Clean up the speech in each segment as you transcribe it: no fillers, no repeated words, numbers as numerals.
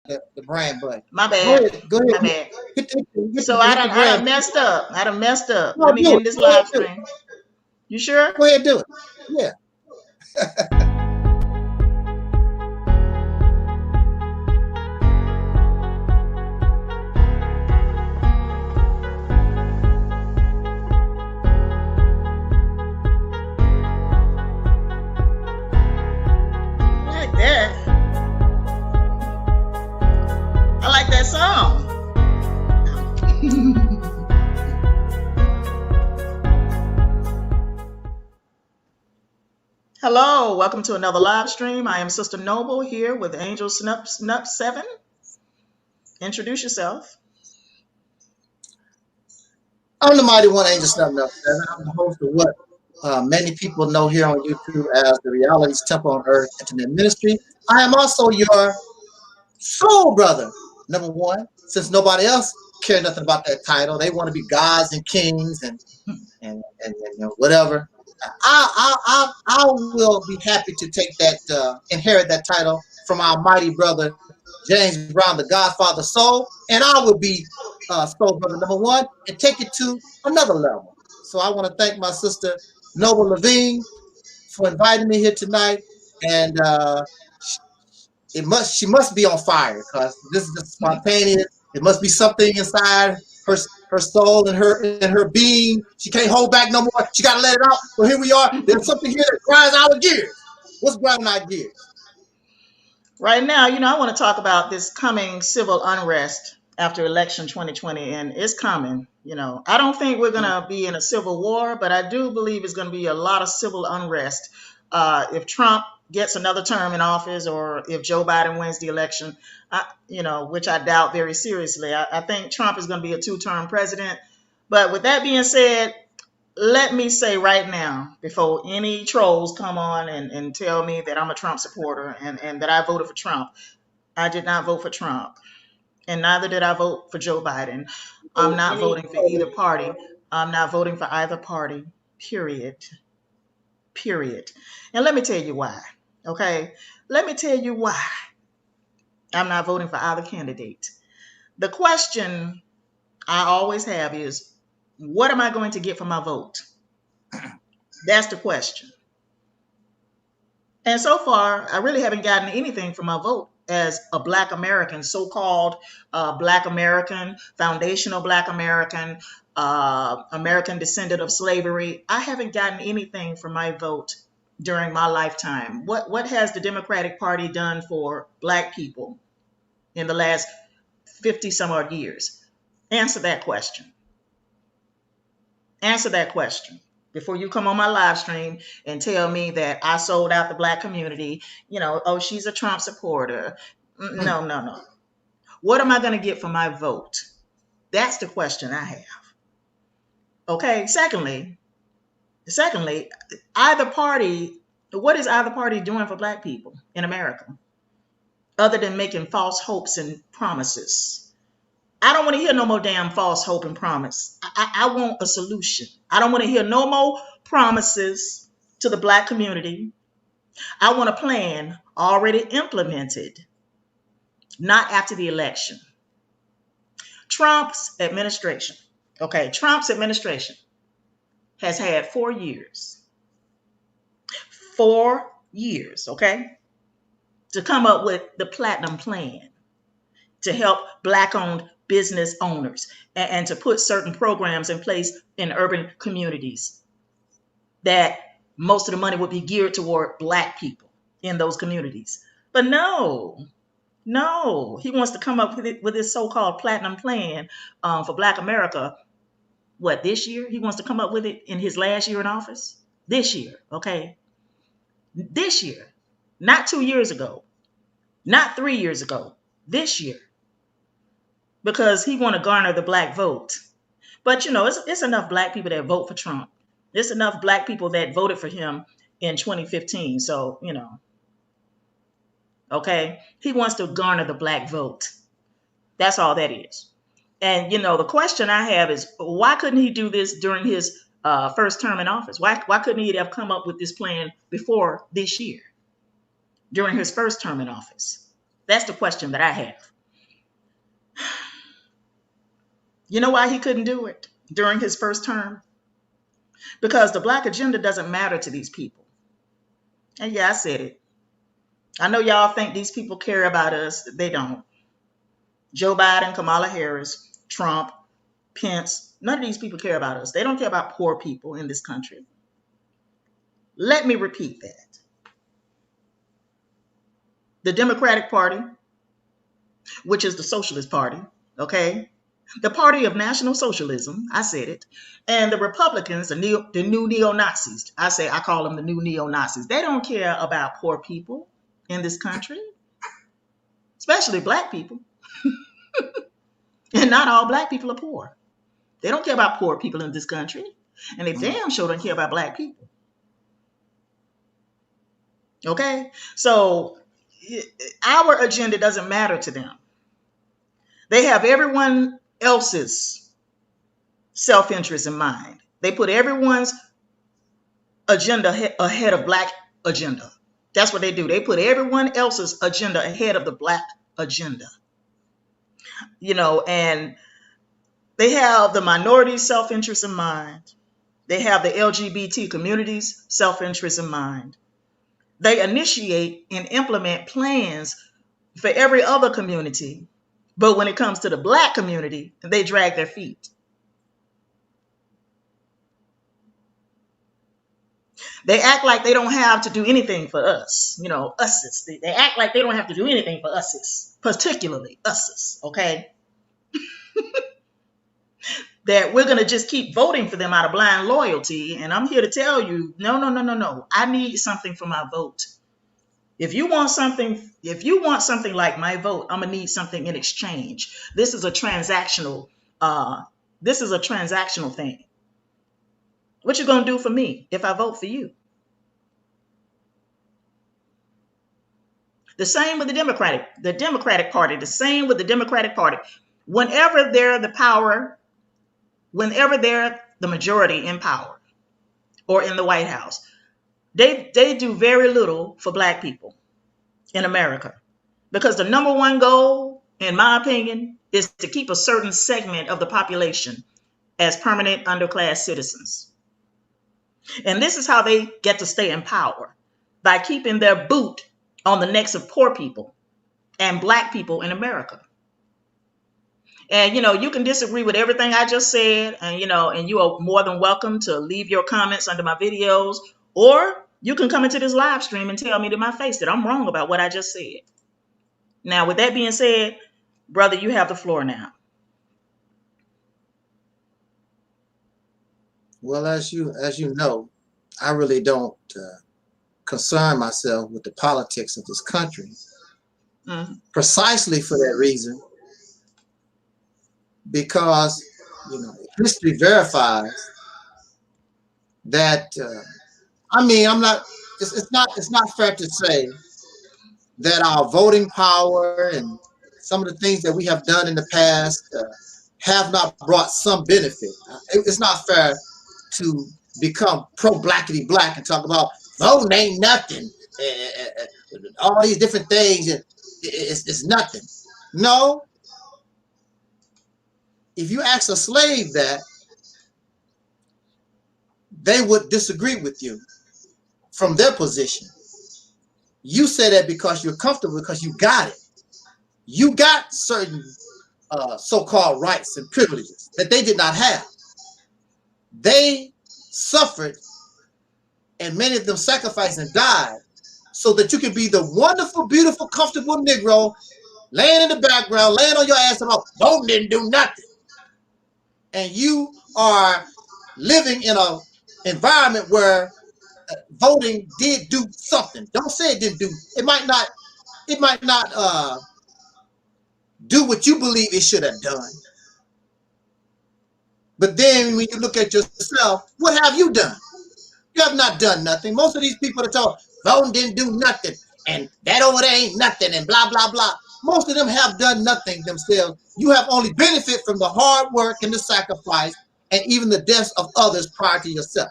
the brand button. My Go bad. ahead. Go My ahead. bad. Hit So hit the I brand. done messed up. I done messed up. No, Let me do end it. this Go ahead, live do it. stream. You sure? Go ahead, do it. Yeah. I like that. I like that song. Hello, welcome to another live stream. I am Sister Noble here with Angel Snup 7. Introduce yourself. I'm the Mighty One Angel Snub. I'm the host of what many people know here on YouTube as the Reality's Temple on Earth Internet Ministry. I am also your soul brother, number one, since nobody else cares nothing about that title. They want to be gods and kings and whatever. I will be happy to take that, inherit that title from our mighty brother, James Brown, the Godfather Soul, and I will be soul brother number one and take it to another level. So I want to thank my sister, Noble Levine, for inviting me here tonight. And she must be on fire because this is just spontaneous. It must be something inside her soul and her being. She can't hold back no more. She got to let it out. So here we are. There's something here that grinds our gears. What's grinding our gears? Right now, I want to talk about this coming civil unrest after election 2020, and it's coming. I don't think we're going to be in a civil war, but I do believe it's going to be a lot of civil unrest if Trump gets another term in office or if Joe Biden wins the election, which I doubt very seriously. I think Trump is going to be a 2-term president. But with that being said, let me say right now, before any trolls come on and tell me that I'm a Trump supporter and that I voted for Trump, I did not vote for Trump. And neither did I vote for Joe Biden. I'm not voting for either party. I'm not voting for either party, period. Period. And let me tell you why, okay? Let me tell you why I'm not voting for either candidate. The question I always have is, what am I going to get for my vote? That's the question. And so far, I really haven't gotten anything for my vote as a Black American, so-called Black American, foundational Black American, American descendant of slavery. I haven't gotten anything for my vote during my lifetime. What has the Democratic Party done for Black people in the last 50 some odd years? Answer that question. Answer that question before you come on my live stream and tell me that I sold out the Black community. Oh, she's a Trump supporter. No. What am I going to get for my vote? That's the question I have. Okay. Secondly, either party, what is either party doing for Black people in America other than making false hopes and promises? I don't want to hear no more damn false hope and promise. I want a solution. I don't want to hear no more promises to the Black community. I want a plan already implemented, not after the election. Trump's administration has had 4 years. 4 years, okay, to come up with the Platinum Plan to help Black-owned business owners and to put certain programs in place in urban communities that most of the money would be geared toward Black people in those communities. But no, he wants to come up with this so-called Platinum Plan for Black America. What, this year? He wants to come up with it in his last year in office? This year, okay? This year, not 2 years ago, not 3 years ago, this year. Because he want to garner the Black vote. But, it's enough Black people that vote for Trump. There's enough Black people that voted for him in 2015. So, okay, he wants to garner the Black vote. That's all that is. And, the question I have is, why couldn't he do this during his first term in office? Why couldn't he have come up with this plan before this year, during his first term in office? That's the question that I have. You know why he couldn't do it during his first term? Because the black agenda doesn't matter to these people. And yeah, I said it. I know y'all think these people care about us. They don't. Joe Biden, Kamala Harris, Trump, Pence, none of these people care about us. They don't care about poor people in this country. Let me repeat that. The Democratic Party, which is the Socialist Party, okay? The Party of National Socialism, I said it, and the Republicans, the new neo-Nazis, I call them the new neo-Nazis. They don't care about poor people in this country, especially black people. And not all black people are poor. They don't care about poor people in this country, and they damn sure don't care about black people. Okay? So our agenda doesn't matter to them. They have everyone else's self-interest in mind. They put everyone's agenda ahead of black agenda. That's what they do. They put everyone else's agenda ahead of the black agenda. You know, and they have the minority self-interest in mind. They have the LGBT community's self-interest in mind. They initiate and implement plans for every other community. But when it comes to the black community, they drag their feet. They act like they don't have to do anything for us, you know, uses. They act like they don't have to do anything for uses, particularly uses, okay? That we're going to just keep voting for them out of blind loyalty. And I'm here to tell you, no. I need something for my vote. If you want something like my vote, I'm going to need something in exchange. This is a transactional thing. What you going to do for me if I vote for you? The same with the Democratic Party, the same with the Democratic Party. Whenever they're the power, whenever they're the majority in power or in the White House, they do very little for black people in America. Because the number one goal, in my opinion, is to keep a certain segment of the population as permanent underclass citizens. And this is how they get to stay in power, by keeping their boot on the necks of poor people and black people in America. And, you know, you can disagree with everything I just said, and, you know, and you are more than welcome to leave your comments under my videos, or you can come into this live stream and tell me to my face that I'm wrong about what I just said. Now, with that being said, brother, you have the floor now. Well, as you know, I really don't concern myself with the politics of this country, precisely for that reason, because, you know, history verifies that. I mean, it's not fair to say that our voting power and some of the things that we have done in the past have not brought some benefit. It's not fair to become pro-blackity black and talk about voting ain't nothing, all these different things. It's nothing. No. If you ask a slave that, they would disagree with you from their position. You say that because you're comfortable, because you got it. You got certain so-called rights and privileges that they did not have. They suffered, and many of them sacrificed and died so that you could be the wonderful, beautiful, comfortable Negro laying in the background, laying on your ass about voting didn't do nothing. And you are living in an environment where voting did do something. Don't say it didn't do. It might not do what you believe it should have done. But then when you look at yourself, what have you done? You have not done nothing. Most of these people that talk voting didn't do nothing, and that over there ain't nothing, and blah blah blah. Most of them have done nothing themselves. You have only benefit from the hard work and the sacrifice and even the deaths of others prior to yourself.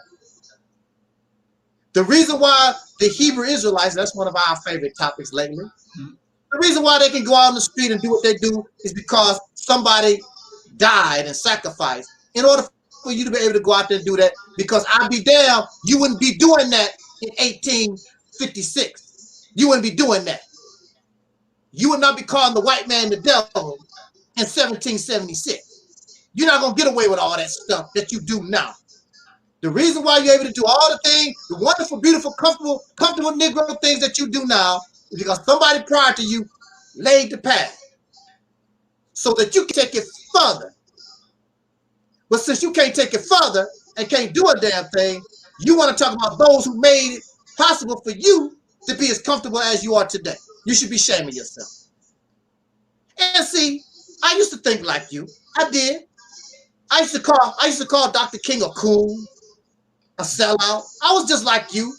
The reason why the Hebrew Israelites, that's one of our favorite topics lately, the reason why they can go out on the street and do what they do is because somebody died and sacrificed in order for you to be able to go out there and do that, because I'd be damned, you wouldn't be doing that in 1856. You wouldn't be doing that. You would not be calling the white man the devil in 1776. You're not going to get away with all that stuff that you do now. The reason why you're able to do all the things, the wonderful, beautiful, comfortable Negro things that you do now, is because somebody prior to you laid the path so that you can take it further. But since you can't take it further and can't do a damn thing, you want to talk about those who made it possible for you to be as comfortable as you are today. You should be shaming yourself. And see, I used to think like you. I did. I used to call Dr. King a coon, a sellout. I was just like you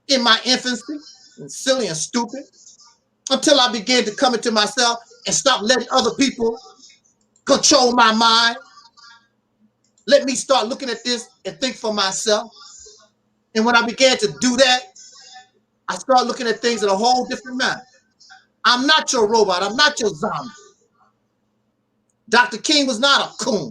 in my infancy, and silly and stupid, until I began to come into myself and stop letting other people control my mind. Let me start looking at this and think for myself. And when I began to do that, I started looking at things in a whole different manner. I'm not your robot. I'm not your zombie. Dr. King was not a coon.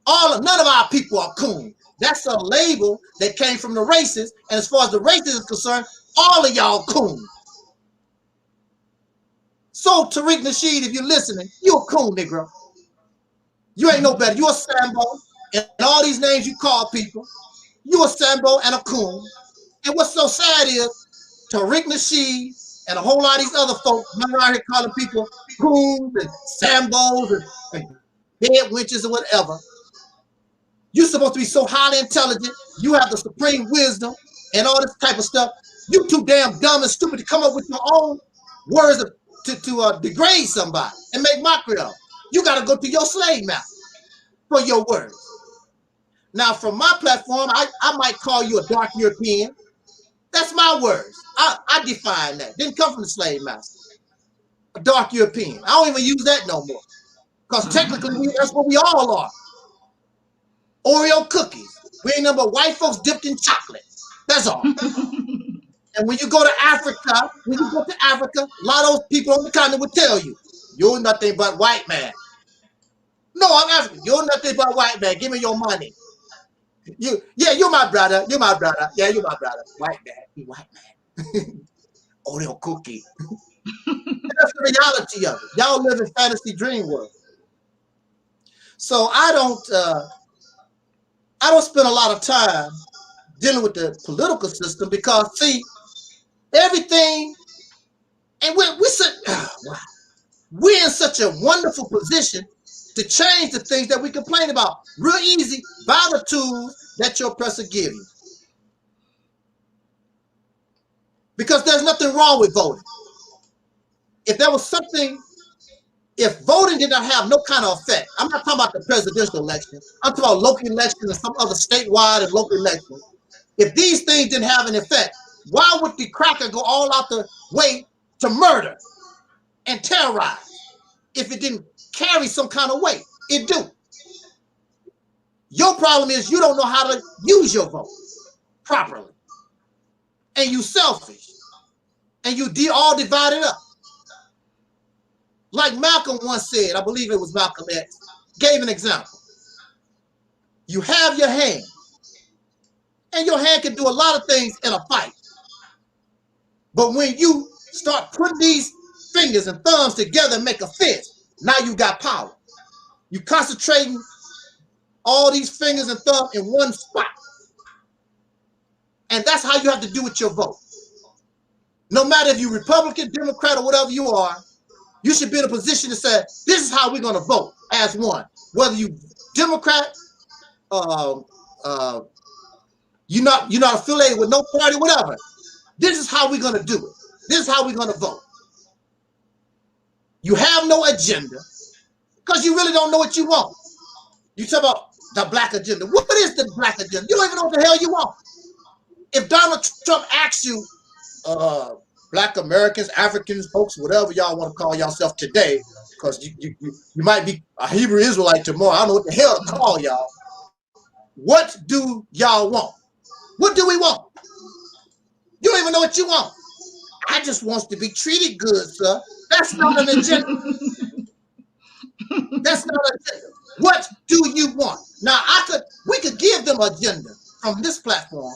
None of our people are coon. That's a label that came from the racists. And as far as the racists is concerned, all of y'all coon. So Taalik Nasheed, if you're listening, you a coon, Negro. You ain't no better. You a Sambo. And all these names you call people, you a Sambo and a coon. And what's so sad is Taalik Nasheed and a whole lot of these other folks running around here calling people coons and Sambos and dead witches or whatever. You're supposed to be so highly intelligent. You have the supreme wisdom and all this type of stuff. You too damn dumb and stupid to come up with your own words to degrade somebody and make mockery of. You got to go to your slave master for your words. Now, from my platform, I might call you a dark European. That's my words. I define that. Didn't come from the slave master. A dark European. I don't even use that no more. Because technically, that's what we all are. Oreo cookies. We ain't nothing but white folks dipped in chocolate. That's all. And when you go to Africa, a lot of those people on the continent will tell you, you're nothing but white man. No, I'm African. You're nothing but white man. Give me your money. You're my brother. You're my brother. Yeah, you're my brother. White man. You white man. Oreo cookie. That's the reality of it. Y'all live in fantasy dream world. So I don't spend a lot of time dealing with the political system because, see, everything, and we're in such a wonderful position to change the things that we complain about. Real easy, by the tools that your oppressor give you. Because there's nothing wrong with voting. If there was something, if voting did not have no kind of effect, I'm not talking about the presidential election, I'm talking about local elections and some other statewide and local elections. If these things didn't have an effect, why would the cracker go all out the way to murder and terrorize if it didn't carry some kind of weight? It do. Your problem is you don't know how to use your vote properly. And you selfish. And you all divided up. Like Malcolm once said, I believe it was Malcolm X, gave an example. You have your hand. And your hand can do a lot of things in a fight. But when you start putting these fingers and thumbs together and make a fist, now you got power. You concentrating all these fingers and thumbs in one spot. And that's how you have to do with your vote. No matter if you're Republican, Democrat, or whatever you are, you should be in a position to say, this is how we're going to vote as one. Whether you Democrat, you're not affiliated with no party, whatever. This is how we're going to do it. This is how we're going to vote. You have no agenda because you really don't know what you want. You talk about the black agenda. What is the black agenda? You don't even know what the hell you want. If Donald Trump asks you, black Americans, Africans, folks, whatever y'all want to call yourself today, because you might be a Hebrew Israelite tomorrow. I don't know what the hell to call y'all. What do y'all want? What do we want? You don't even know what you want. I just want to be treated good, sir. That's not an agenda. That's not an agenda. What do you want? Now, we could give them an agenda from this platform.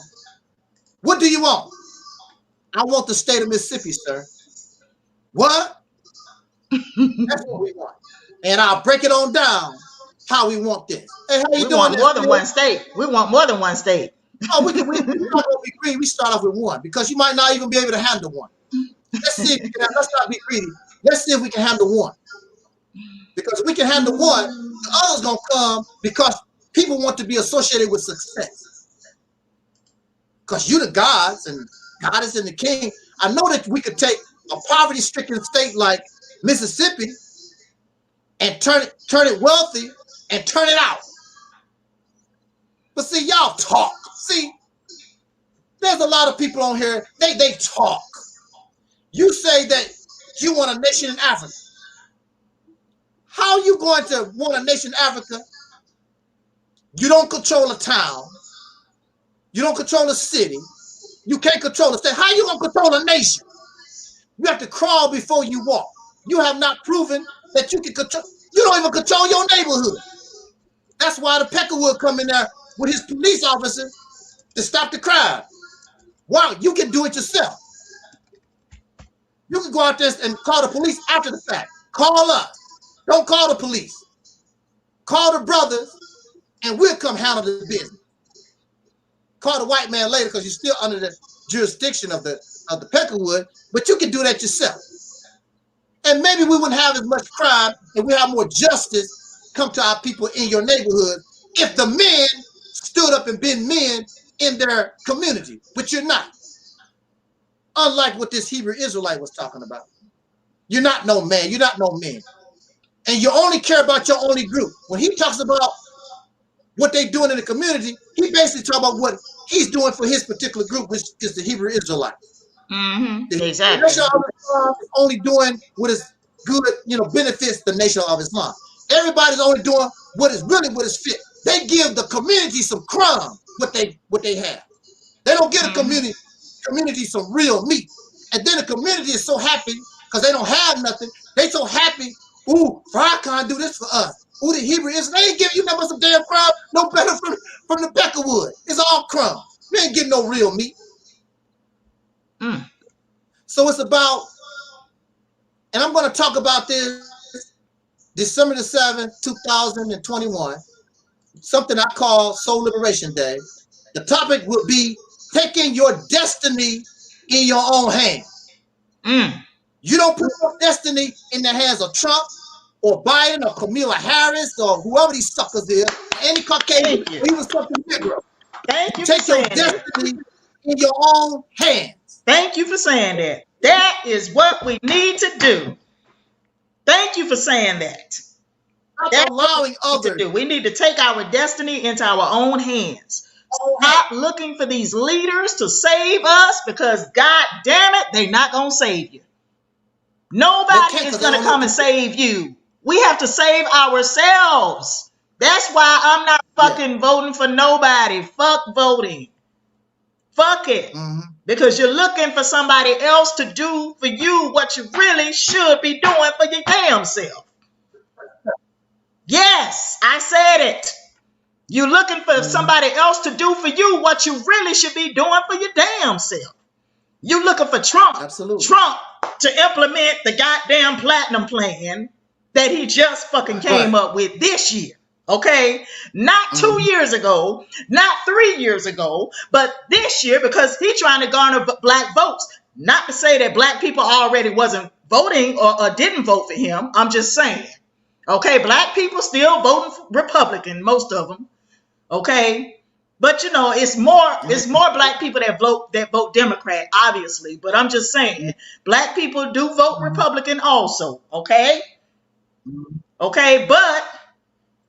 What do you want? I want the state of Mississippi, sir. What? That's what we want. And I'll break it on down how we want this. Hey, how you We doing? want more than one state. We want more than one state. Oh, we're not going to be greedy. We start off with one because you might not even be able to handle one. Let's see if let's not be greedy. Let's see if we can handle one. Because if we can handle one, the other's going to come because people want to be associated with success. Because you the gods and God is in the king. I know that we could take a poverty-stricken state like Mississippi and turn it wealthy and turn it out. But see, y'all talk. See, there's a lot of people on here, they talk. You say that you want a nation in Africa. How are you going to want a nation in Africa? You don't control a town. You don't control a city. You can't control a state. How are you going to control a nation? You have to crawl before you walk. You have not proven that you can control. You don't even control your neighborhood. That's why the Peckerwood come in there with his police officers to stop the crime. Wow, you can do it yourself. You can go out there and call the police after the fact. Call us. Don't call the police. Call the brothers, and we'll come handle the business. Call the white man later because you're still under the jurisdiction of the Peckerwood, but you can do that yourself. And maybe we wouldn't have as much crime and we have more justice come to our people in your neighborhood if the men stood up and been men in their community, but you're not. Unlike what this Hebrew Israelite was talking about. You're not no man, you're not no men. And you only care about your only group. When he talks about what they're doing in the community, he basically talks about what he's doing for his particular group, which is the Hebrew Israelites. Exactly. The nation of Islam is only doing what is good, benefits the nation of Islam. Everybody's only doing what is fit. They give the community some crumbs, what they have. They don't give the community some real meat. And then the community is so happy because they don't have nothing. They so happy, ooh, Farrakhan do this for us. Ooh, the Hebrew is, they ain't giving you nothing but some damn crumb, no better from the Peckerwood. It's all crumbs. We ain't getting no real meat. So it's about, and I'm going to talk about this December the 7th, 2021, something I call Soul Liberation Day. The topic will be taking your destiny in your own hands. You don't put your destiny in the hands of Trump or Biden or Kamala Harris or whoever these suckers is, any Caucasian, or even something Negro. Thank you. Take your destiny in your own hands. Thank you for saying that. That is what we need to do. Thank you for saying that. That's allowing others to do. We need to take our destiny into our own hands. Stop looking for these leaders to save us because, God damn it, they're not going to save you. Nobody is going to come and save you. We have to save ourselves. That's why I'm not fucking voting for nobody. Fuck voting. Fuck it. Because you're looking for somebody else to do for you what you really should be doing for your damn self. Yes, I said it. You're looking for somebody else to do for you what you really should be doing for your damn self. You're looking for Trump. Absolutely. Trump to implement the goddamn platinum plan that he just fucking came up with this year. Okay, not 2 years ago, not 3 years ago, but this year because he's trying to garner black votes. Not to say that black people already wasn't voting or didn't vote for him. I'm just saying. Okay, black people still voting for Republican, most of them. Okay, but it's more black people that vote Democrat, obviously. But I'm just saying, black people do vote Republican also. Okay, but.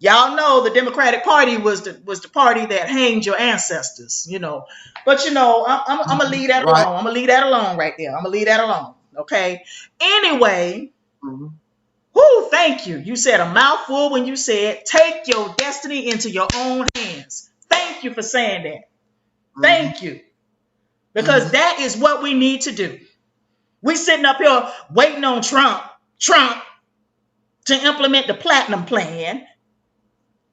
Y'all know the Democratic Party was the party that hanged your ancestors, But I'm gonna leave that alone. I'm gonna leave that alone right there. I'm gonna leave that alone. Okay. Anyway, thank you. You said a mouthful when you said take your destiny into your own hands. Thank you for saying that. Thank you. Because that is what we need to do. We sitting up here waiting on Trump. to implement the platinum plan.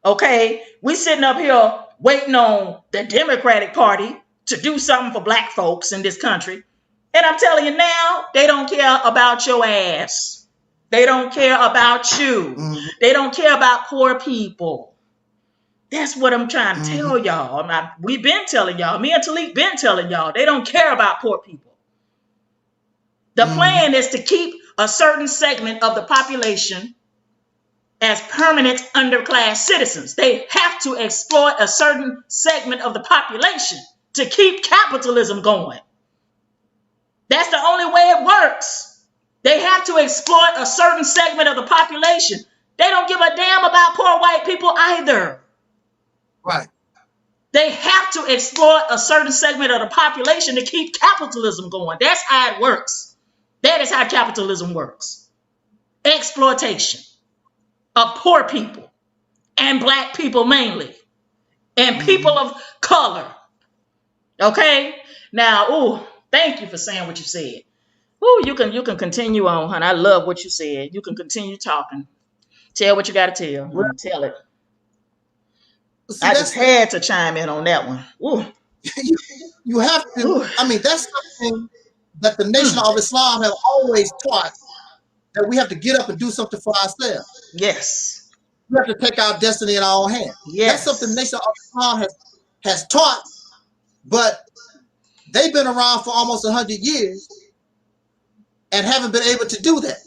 Okay, we sitting up here waiting on the Democratic Party to do something for black folks in this country. And I'm telling you now, they don't care about your ass. They don't care about you. Mm-hmm. They don't care about poor people. That's what I'm trying to tell y'all. We've been telling y'all. Me and Taalik been telling y'all. They don't care about poor people. The plan is to keep a certain segment of the population as permanent underclass citizens. They have to exploit a certain segment of the population to keep capitalism going. That's the only way it works. They have to exploit a certain segment of the population. They don't give a damn about poor white people either. Right. They have to exploit a certain segment of the population to keep capitalism going. That's how it works. That is how capitalism works. Exploitation of poor people and black people mainly, and people of color. Okay? Now, thank you for saying what you said. You can continue on, honey. I love what you said. You can continue talking. Tell what you got to tell. Well, tell it. See, I just had to chime in on that one. You have to. I mean, that's something that the Nation of Islam have always taught, that we have to get up and do something for ourselves. Yes. We have to take our destiny in our own hands. Yes. That's something the Nation of Islam has taught, but they've been around for almost 100 years and haven't been able to do that.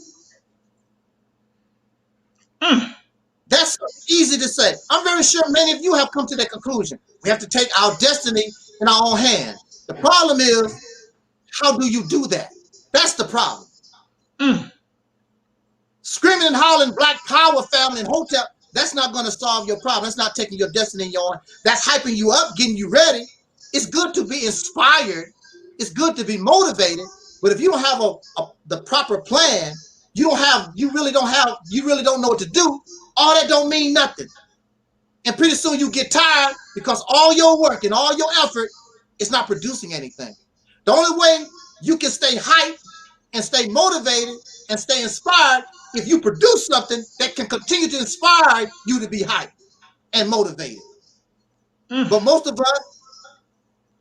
That's easy to say. I'm very sure many of you have come to that conclusion. We have to take our destiny in our own hands. The problem is, how do you do that? That's the problem. Screaming and hollering black power, family, and hotel, that's not going to solve your problem. That's not taking your destiny in your own. That's hyping you up, getting you ready. It's good to be inspired. It's good to be motivated. But if you don't have the proper plan, you really don't know what to do. All that don't mean nothing. And pretty soon you get tired because all your work and all your effort is not producing anything. The only way you can stay hyped and stay motivated and stay inspired if you produce something that can continue to inspire you to be hyped and motivated. But most of us,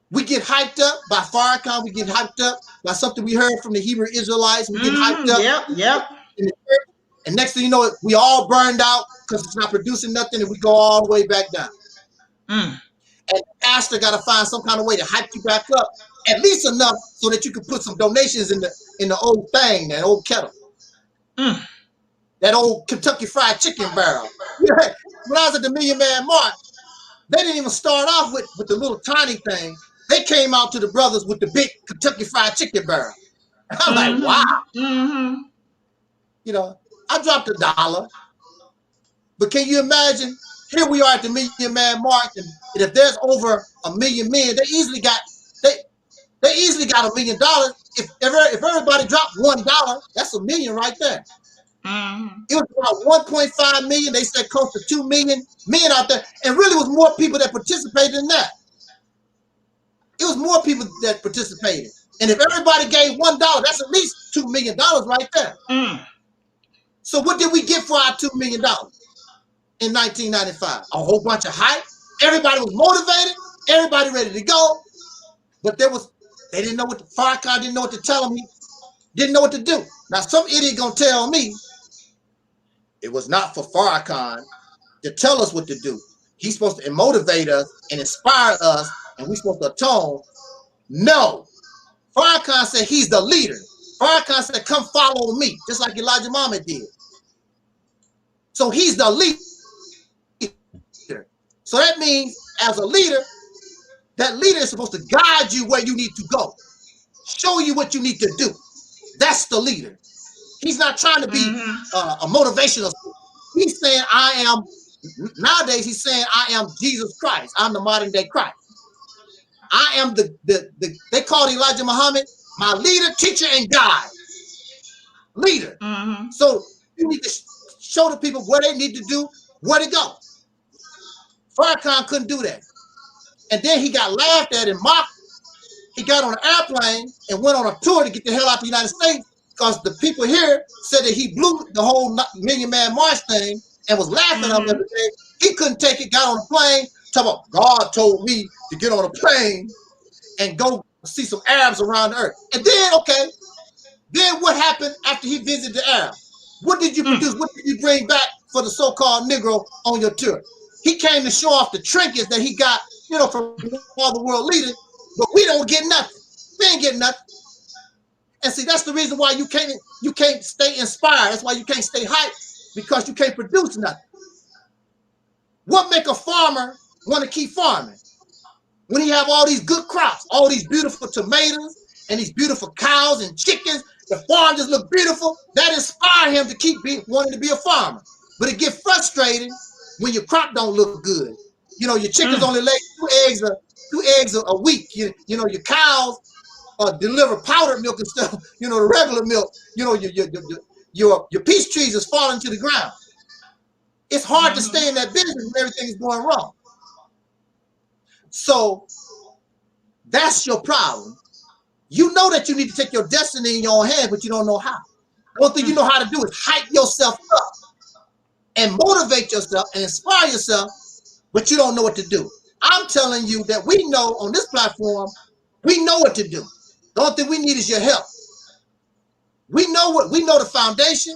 we get hyped up by Farrakhan. We get hyped up by something we heard from the Hebrew Israelites. We get hyped up. Yep. In the church. And next thing you know, we all burned out because it's not producing nothing, and we go all the way back down. And the pastor got to find some kind of way to hype you back up, at least enough so that you can put some donations in the old thing, that old kettle, that old Kentucky Fried Chicken barrel. When I was at the Million Man March, they didn't even start off with the little tiny thing. They came out to the brothers with the big Kentucky Fried Chicken barrel. I'm like, wow. You know, I dropped $1. But can you imagine? Here we are at the Million Man March, and if there's over 1 million men, they easily got $1 million. If everybody dropped $1, that's $1 million right there. It was about 1.5 million. They said close to 2 million men out there, and really was more people that participated in that. It was more people that participated, and if everybody gave $1, that's at least $2 million right there. So what did we get for our $2 million in 1995? A whole bunch of hype. Everybody was motivated. Everybody ready to go. But they didn't know what Farrakhan didn't know what to tell them. He didn't know what to do. Now some idiot gonna tell me it was not for Farrakhan to tell us what to do. He's supposed to motivate us and inspire us, and we're supposed to atone. No. Farrakhan said he's the leader. Farrakhan said, come follow me, just like Elijah Muhammad did. So he's the leader. So that means as a leader, that leader is supposed to guide you where you need to go, show you what you need to do. That's the leader. He's not trying to be a motivational. He's saying, nowadays he's saying, I am Jesus Christ. I'm the modern day Christ. I am they called Elijah Muhammad my leader, teacher, and guide. Leader. So you need to show the people what they need to do, where to go. Farrakhan couldn't do that. And then he got laughed at and mocked. He got on an airplane and went on a tour to get the hell out of the United States because the people here said that he blew the whole Million Man March thing and was laughing at him every day. He couldn't take it, got on a plane, talking about God told me to get on a plane and go see some Arabs around the earth. And then, okay, then what happened after he visited the Arab? What did you produce? What did you bring back for the so-called Negro on your tour? He came to show off the trinkets that he got, you know, from all the world leaders, but we don't get nothing. We ain't getting nothing. And see, that's the reason why you can't stay inspired. That's why you can't stay hyped, because you can't produce nothing. What make a farmer want to keep farming? When he have all these good crops, all these beautiful tomatoes and these beautiful cows and chickens, the farm just look beautiful. That inspire him to keep wanting to be a farmer. But it get frustrating when your crop don't look good. You know, your chickens only lay two eggs a week. You know, your cows deliver powdered milk instead of, you know, the regular milk. You know, your peach trees is falling to the ground. It's hard to stay in that business when everything is going wrong. So that's your problem. You know that you need to take your destiny in your own hands, but you don't know how. One thing you know how to do is hype yourself up and motivate yourself and inspire yourself, but you don't know what to do. I'm telling you that we know on this platform, we know what to do. The only thing we need is your help. We know the foundation.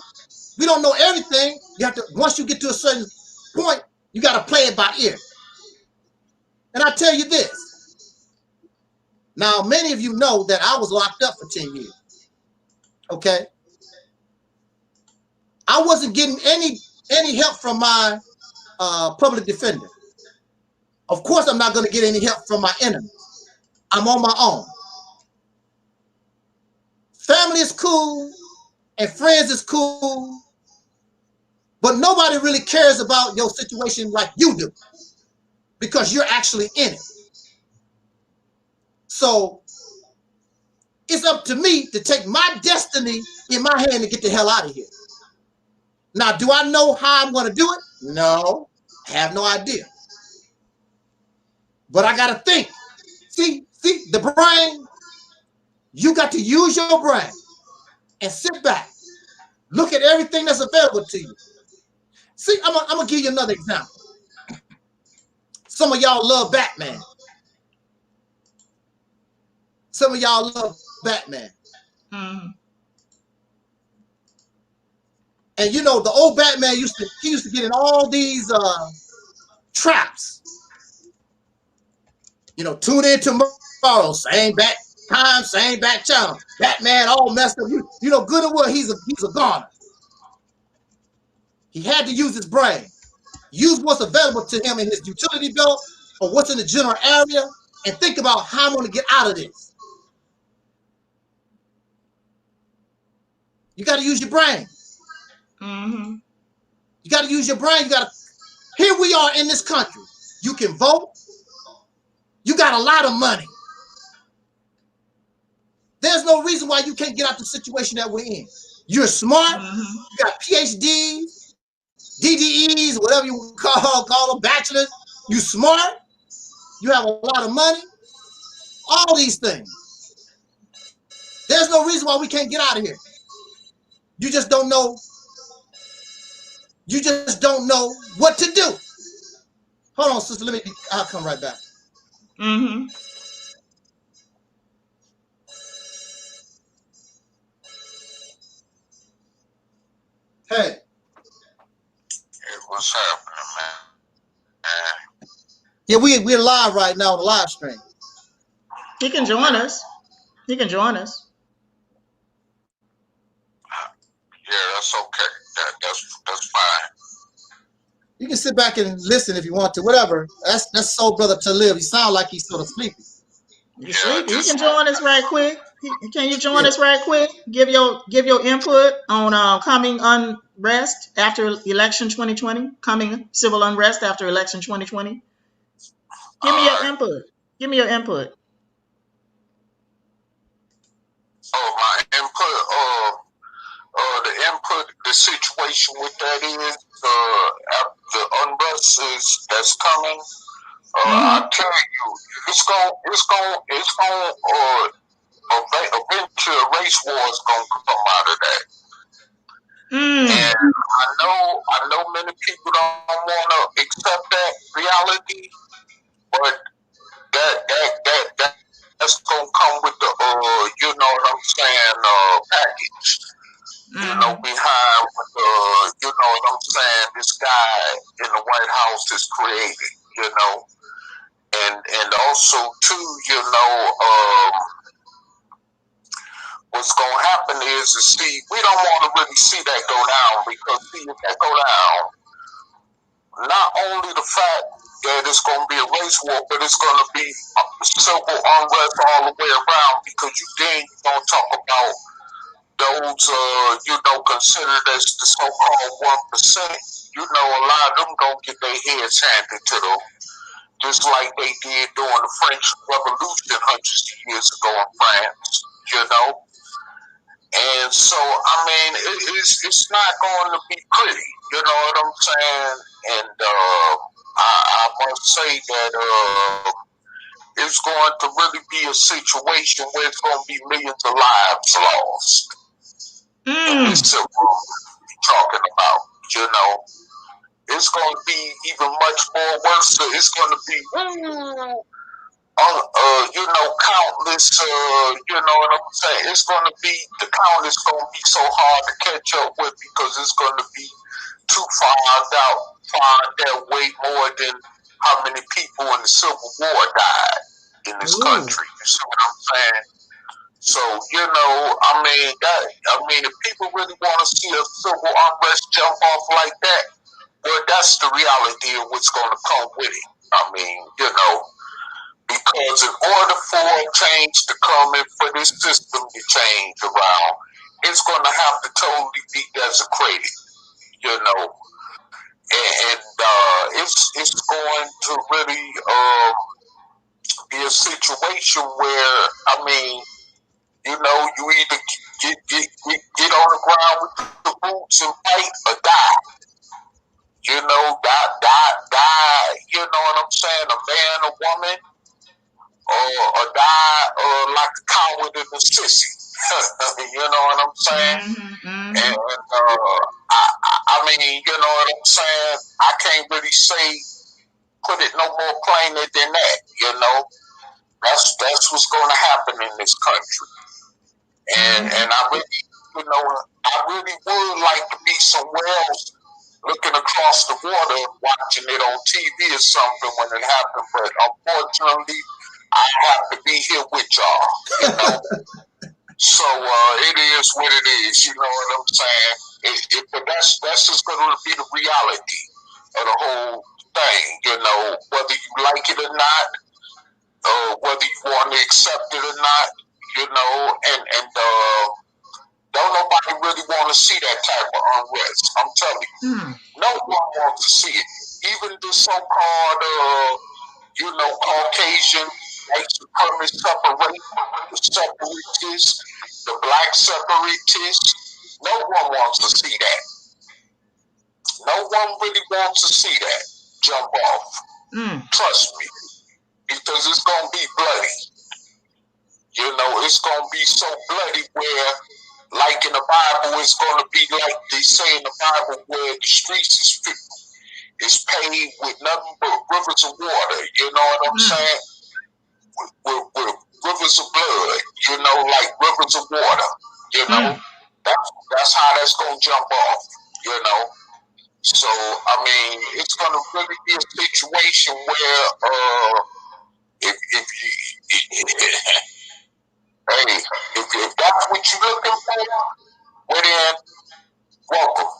We don't know everything. You have to, once you get to a certain point, you got to play it by ear. And I tell you this. Now, many of you know that I was locked up for 10 years. Okay? I wasn't getting any help from my public defender. Of course, I'm not going to get any help from my enemies. I'm on my own. Family is cool and friends is cool, but nobody really cares about your situation like you do, because you're actually in it. So it's up to me to take my destiny in my hand and get the hell out of here. Now, do I know how I'm going to do it? No, I have no idea. But I got to think. See, the brain, you got to use your brain and sit back. Look at everything that's available to you. See, I'm going to give you another example. Some of y'all love Batman. Some of y'all love Batman. And you know, the old Batman used to get in all these traps. You know, tune in tomorrow, same bat time, same bat channel. Batman all messed up. You know, good or well, he's a goner. He had to use his brain. Use what's available to him in his utility belt or what's in the general area, and think about how I'm going to get out of this. You got to use your brain. You got to use your brain. Here we are in this country. You can vote. You got a lot of money. There's no reason why you can't get out the situation that we're in. You're smart. You got PhDs, DDEs, whatever you call them, bachelors. You smart. You have a lot of money. All these things. There's no reason why we can't get out of here. You just don't know. You just don't know what to do. Hold on, sister. I'll come right back. Hey. Hey, what's happening, man? Yeah, we're live right now on the live stream. He can join us. He can join us. Yeah, that's okay. That's fine. You can sit back and listen if you want to. Whatever. That's Soul Brother to live. He sounds like he's sort of sleepy. You sleepy? You can join us right quick. Can you join us right quick? Give your input on coming unrest after election 2020. Coming civil unrest after election 2020. Give me your input. Give me your input. Oh, my input. The situation with that is the unrest that's coming. I tell you, it's going eventually a race war is gonna come out of that. And I know many people don't want to accept that reality, but that's gonna come with the you know what I'm saying, package. You know, behind you know what I'm saying, this guy in the White House is created, you know. And also too, you know, what's gonna happen is see, we don't want to really see that go down, because see, if that go down, not only the fact that it's gonna be a race war, but it's gonna be civil unrest all the way around, because then you're gonna talk about those you know, considered as the so-called 1%. You know, a lot of them gonna get their heads handed to them, just like they did during the French Revolution hundreds of years ago in France, you know. And so, I mean, it's not going to be pretty, you know what I'm saying? And I must say that it's going to really be a situation where it's going to be millions of lives lost. And this is what we're talking about, you know. It's going to be even much more worse. It's going to be, you know, countless, you know what I'm saying? It's going to be, the count is going to be so hard to catch up with, because it's going to be too far way more than how many people in the Civil War died in this country. You see what I'm saying? So, you know, I mean, if people really want to see a civil unrest jump off like that, well, that's the reality of what's going to come with it. I mean, you know, because in order for a change to come and for this system to change around, it's going to have to totally be desecrated, you know. And it's going to really be a situation where, I mean, you know, you either get on the ground with the boots and fight, or die. You know, die. You know what I'm saying? A man, a woman, or die like a coward and a sissy. You know what I'm saying? And I mean, you know what I'm saying? I can't really put it no more plainer than that. You know, that's what's going to happen in this country. And I really, you know, I really would like to be somewhere else, looking across the water, watching it on TV or something when it happened. But unfortunately, I have to be here with y'all, you know. So it is what it is, you know what I'm saying? But that's just going to be the reality of the whole thing, you know, whether you like it or not, whether you want to accept it or not, you know, and don't nobody really want to see that type of unrest. I'm telling you, no one wants to see it. Even the so-called, you know, Caucasian white supremacist separatists, the black separatists, no one wants to see that. No one really wants to see that jump off. Trust me, because it's going to be bloody. You know, it's going to be so bloody where, like in the Bible, it's going to be like they say in the Bible, where the streets is paved with nothing but rivers of water. You know what I'm saying? With rivers of blood, you know, like rivers of water. You know, that's how that's going to jump off. You know, so I mean, it's going to really be a situation where if hey, if that's what you're looking for, well then, welcome.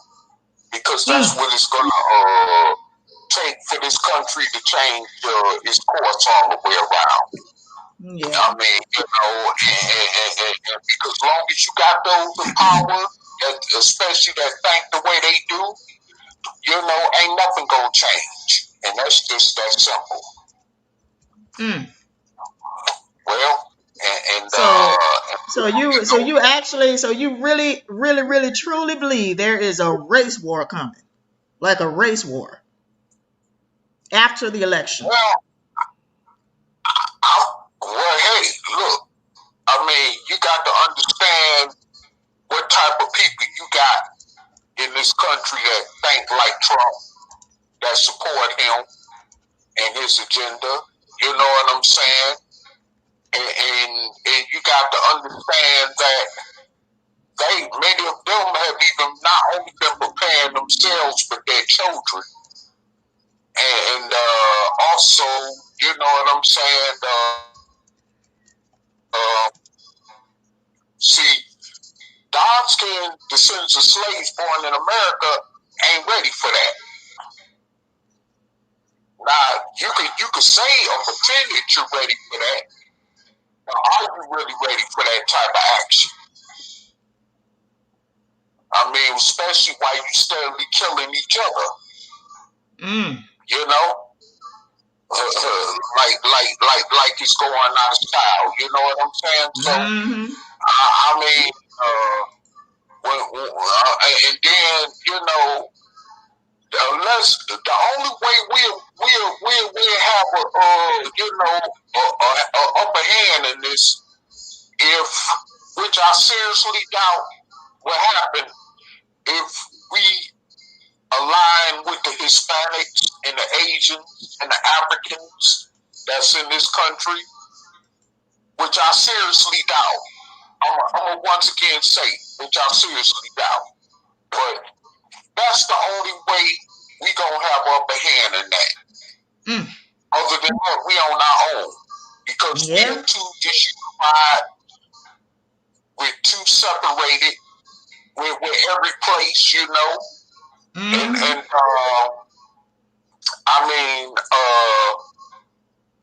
Because that's what it's going to take for this country to change its course all the way around. Yeah. I mean, you know, and because long as you got those in power, especially that think the way they do, you know, ain't nothing going to change. And that's just that simple. Well, so you really truly believe there is a race war coming, like a race war after the election? Well, hey, look, I mean, understand what type of people you got in this country that think like Trump, that support him and his agenda. You know what I'm saying? And you got to understand that many of them have even not only been preparing themselves but their children, and also, you know what I'm saying? See, dark-skinned descendants of slaves born in America ain't ready for that. Now, you could say or pretend that you're ready for that, but are you really ready for that type of action? I mean, especially while you steadily killing each other. You know, like it's going out of style. You know what I'm saying? So, I mean, and then, you know, unless the only way we'll have a upper hand in this, which I seriously doubt will happen, if we align with the Hispanics and the Asians and the Africans that's in this country, which I seriously doubt. I'm gonna once again say, which I seriously doubt. But that's the only way we gonna have upper hand in that. Other than that, we on our own. Because we're too disunified, we're too separated, we're every place, you know. And I mean,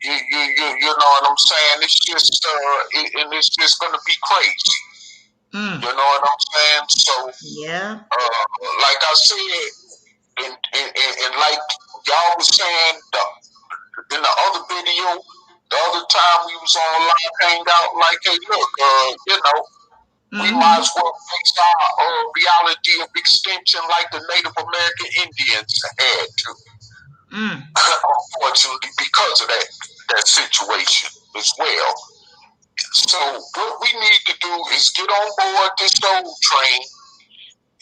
you know what I'm saying? It's just and it's just gonna be crazy. You know what I'm saying? So like I said, and like y'all was saying in the other video, the other time we was on live hangout, like, hey, look, you know, we might as well face our reality of extinction like the Native American Indians had to. Unfortunately, because of that situation as well. So what we need to do is get on board this old train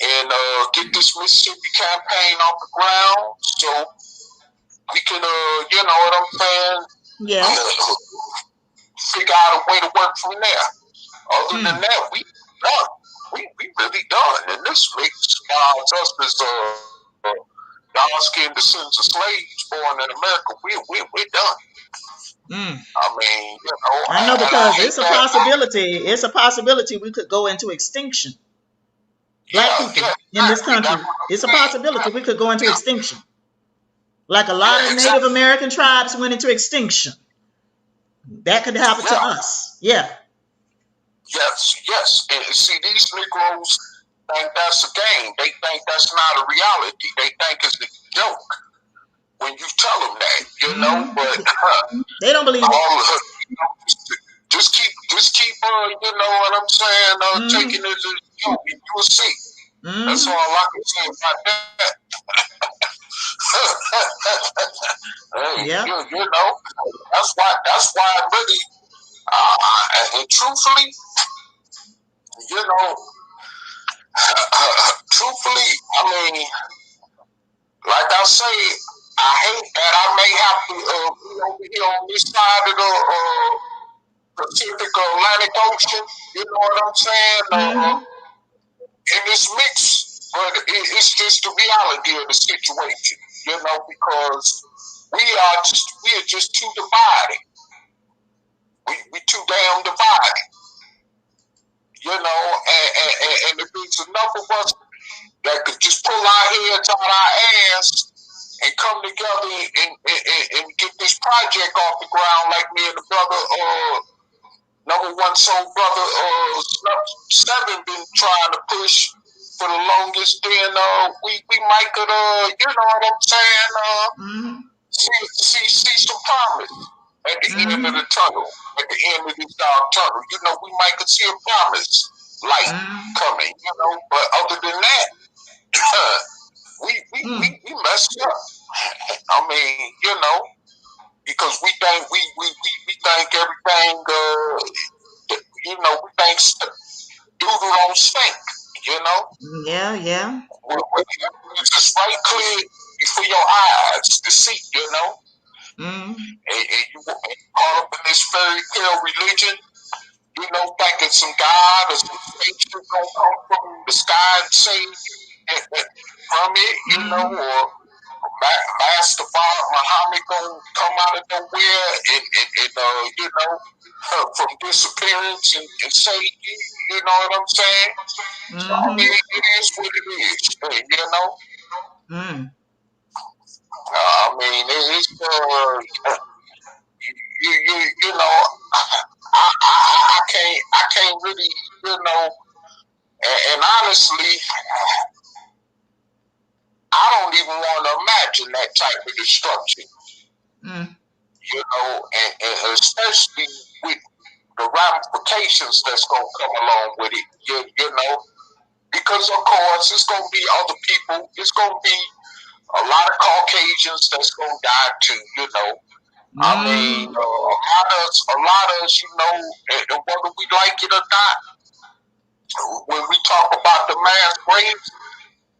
and get this Mississippi campaign off the ground, so we can, you know what I'm saying? Figure out a way to work from there. Other than that, we done. We really done. And this makes us as dark-skinned descendants of slaves born in America. We're done. I mean, you know, I know, because it's a possibility. It's a possibility we could go into extinction. Black people in this country. It's a possibility we could go into extinction. Like a lot of Native American tribes went into extinction. That could happen to us. Yes. And see, these Negroes think that's a game. They think that's not a reality. They think it's a joke when you tell them that, you know. But they don't believe it. Just keep, you know what I'm saying? Taking it as a joke, and you'll see. That's all I can say about that. Hey, you know, that's why I really, and truthfully, you know, I mean, like I say, I hate that I may have to be over here on this side of the Pacific Atlantic Ocean. You know what I'm saying? In this mix, but it's just the reality of the situation. You know, because we are just too divided. We too damn divided. You know, and if it's enough of us that could just pull our heads out our ass and come together and get this project off the ground, like me and the brother, number one soul brother, Seven been trying to push for the longest, then we might could, you know what I'm saying, see some promise at the end of the tunnel, at the end of this dark tunnel. You know, we might could see a promise light coming, you know, but other than that, we messed up. I mean, you know, because we think we think everything, you know, we think doodle don't stink, you know? Yeah. It's just right clear before your eyes to see, you know? Mm-hmm. And you caught up in this fairy tale religion, you know, thinking some God or some spaceship gonna come from the sky and save you from it, you know, or Master Muhammad gonna come out of nowhere and you know, from disappearance and save you, you know what I'm saying? So, I mean, it is what it is, you know? I mean, it's, you know, I can't really, you know, and honestly, I don't even want to imagine that type of destruction, you know, and especially with the ramifications that's going to come along with it, you know, because of course it's going to be other people, it's going to be a lot of Caucasians that's going to die too, you know. I mean, a lot of us, you know, and whether we like it or not, when we talk about the mass graves,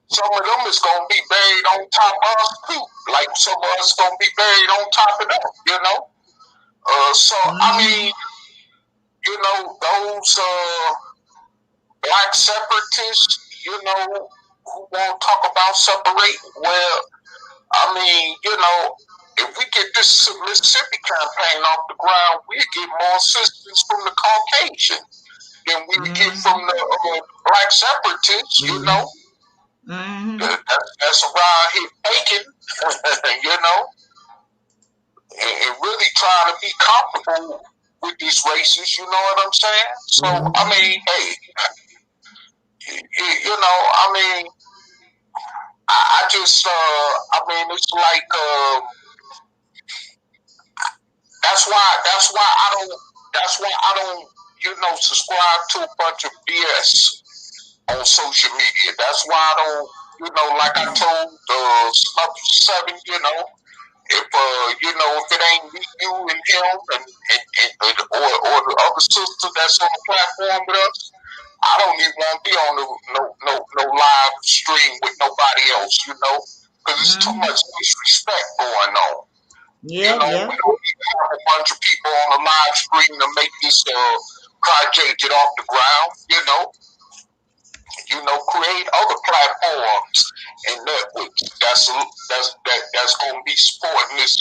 some of them is going to be buried on top of us too. Like some of us going to be buried on top of them, you know. So, I mean, you know, those black separatists, you know, who want to talk about separating, well, I mean, you know, if we get this Mississippi campaign off the ground, we get more assistance from the Caucasians than we get from the black separatists, you know. That's around here faking, you know, and really trying to be comfortable with these races, you know what I'm saying? So, I mean, hey, you know, I mean, I just, I mean, it's like, that's why I don't, you know, subscribe to a bunch of BS on social media. That's why I don't, you know, like I told Snuff 7, you know, if you know, if it ain't me, you and him and or the other sister that's on the platform with us, I don't even want to be on no live stream with nobody else, you know, because it's too much disrespect going on. You know, we don't need to have a bunch of people on the live stream to make this project get off the ground, you know. Create other platforms and networks that's going to be supporting this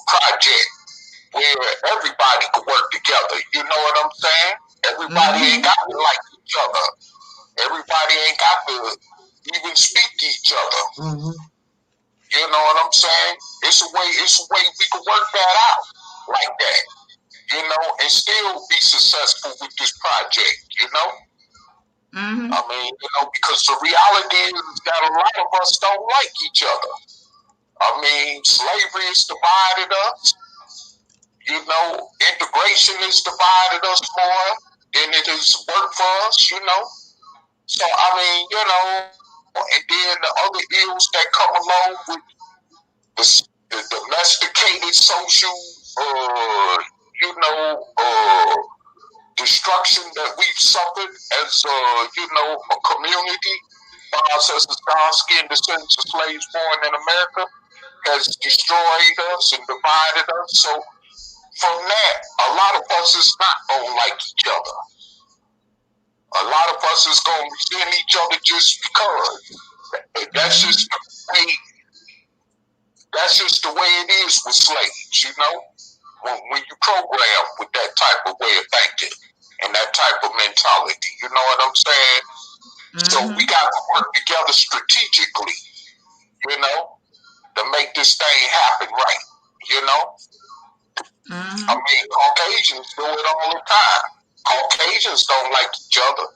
project where everybody can work together. You know what I'm saying? Everybody ain't got to like each other. Everybody ain't got to even speak to each other. You know what I'm saying? It's a way we can work that out like that. You know, and still be successful with this project, you know? I mean, you know, because the reality is that a lot of us don't like each other. I mean, slavery has divided us. You know, integration has divided us more than it has worked for us, you know? So, I mean, you know, and then the other ills that come along with the domesticated social, destruction that we've suffered as, a community. Us as the dark-skinned descendants of slaves born in America has destroyed us and divided us. So from that, a lot of us is not going to like each other. A lot of us is going to resent each other just because. That's just the way. That's just the way it is with slaves, you know. When you program with that type of way of thinking and that type of mentality, you know what I'm saying? So we got to work together strategically, you know, to make this thing happen right, you know? I mean, Caucasians do it all the time. Caucasians don't like each other.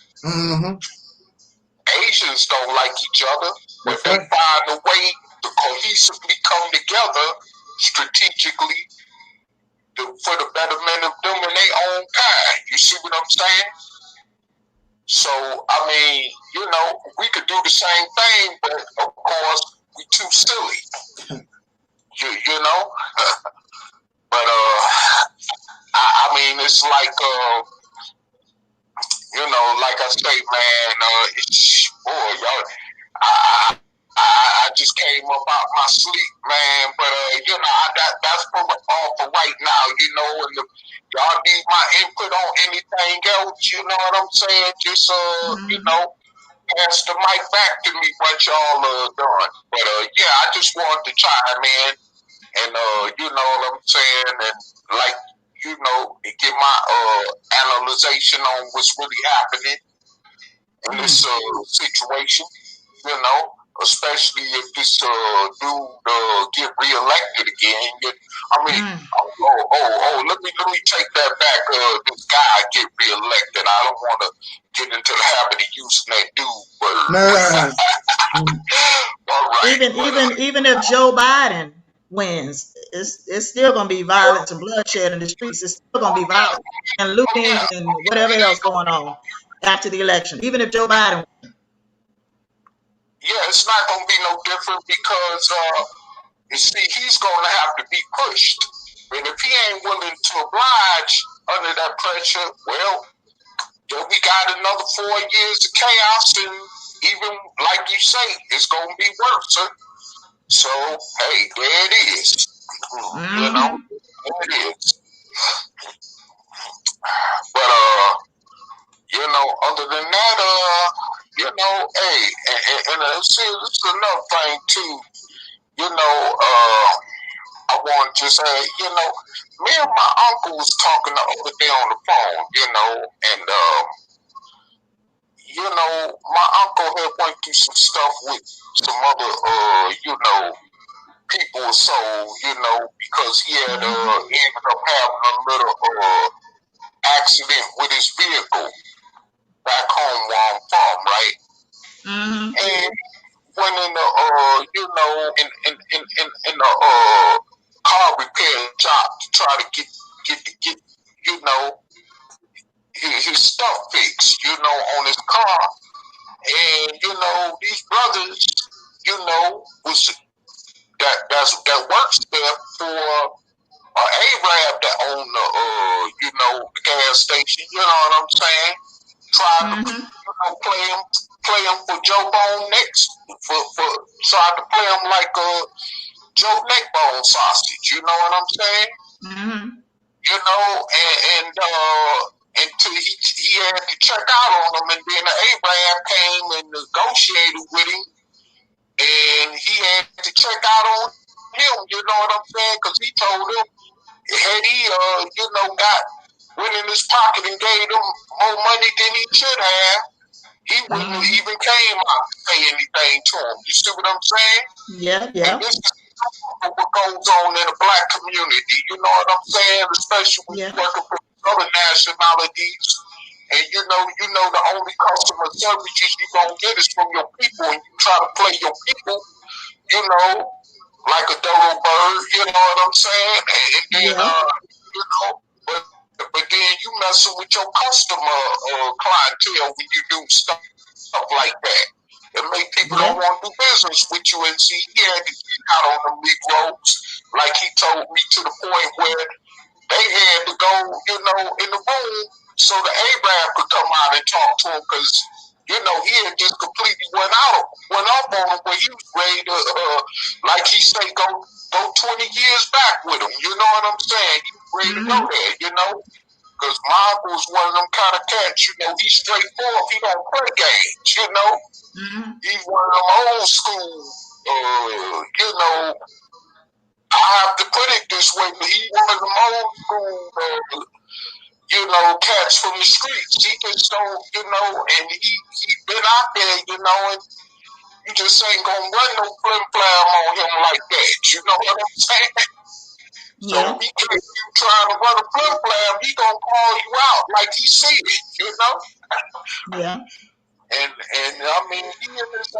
Asians don't like each other, but they find a way to cohesively come together strategically for the betterment of them and their own kind. You see what I'm saying? So, I mean, you know, we could do the same thing, but of course, we too silly. You know? But, I mean, it's like, you know, like I say, man, it's, boy, y'all, I just came up out my sleep, man. But you know, that's for all for right now, you know. And y'all need my input on anything else, you know what I'm saying? Just you know, pass the mic back to me once y'all done. But yeah, I just wanted to chime in and you know what I'm saying, and like, you know, get my analyzation on what's really happening in this situation, you know, especially if this dude get reelected again. I mean, let me take that back. This guy get reelected. I don't want to get into the habit of using that dude, but all right. Even if Joe Biden wins, it's still going to be violence and bloodshed in the streets. It's still going to be violence and looting and whatever else going on after the election. Even if Joe Biden wins. Yeah, it's not going to be no different because you see, he's going to have to be pushed. And if he ain't willing to oblige under that pressure, well, we got another 4 years of chaos, and even like you say, it's going to be worse. So, hey, there it is. You know, there it is. But, you know, other than that, you know, hey, and see, this is another thing, too. You know, I want to say, you know, me and my uncle was talking the other day on the phone, you know, and, you know, my uncle had went through some stuff with some other, you know, people, so, you know, because he had ended up having a little accident with his vehicle back home where I'm from, right? And went in the, you know, in the car repair shop to try to get you know, his stuff fixed, you know, on his car. And, you know, these brothers, you know, was that works there for Arab that owned the you know, the gas station, you know what I'm saying? Tried to, you know, play him for Joe Bone next, for tried to play him like Joe Neckbone sausage, you know what I'm saying? You know, and until he had to check out on him, and then the Abraham came and negotiated with him, and he had to check out on him, you know what I'm saying? Because he told him, had he, you know, went in his pocket and gave him more money than he should have, he wouldn't have even came out to say anything to him. You see what I'm saying? Yeah. And this is what goes on in the black community, you know what I'm saying? Especially when you're working for other nationalities. And you know the only customer services you're going to get is from your people, and you try to play your people, you know, like a dodo bird, you know what I'm saying? And then, you know, but then you messing with your customer clientele when you do stuff like that. It make people don't want to do business with you, and see, he had to get out on them Negroes, like he told me, to the point where they had to go, you know, in the room so the Abraham could come out and talk to him, because, you know, he had just completely went up on him, where he was ready to, like he say, go 20 years back with him. You know what I'm saying? He was ready to go there, you know? Because my uncle's one of them kind of cats, you know, he's straightforward. He don't play games, you know? He's one of them old school, you know, I have to put it this way, but he's one of them old school, you know, cats from the streets. He just don't, you know, and he been out there, you know, and you just ain't gonna run no flim flam on him like that. You know what I'm saying? So if he catch you trying to run a flim flam, he gonna call you out like he see it, you know? And I mean, he in his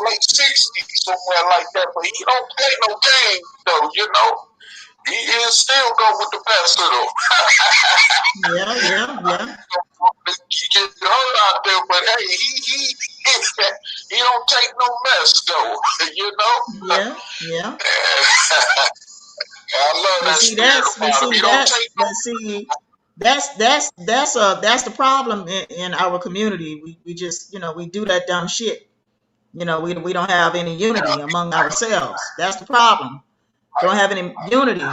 late 60s, somewhere like that, but he don't play no game though, you know? He is still go with the best of them. He get hurt out there, but hey, he don't take no mess though, you know? I love that spirit about him. He don't take no mess. that's the problem in our community. We just, you know, we do that dumb shit. You know, we don't have any unity among ourselves. That's the problem. Don't have any unity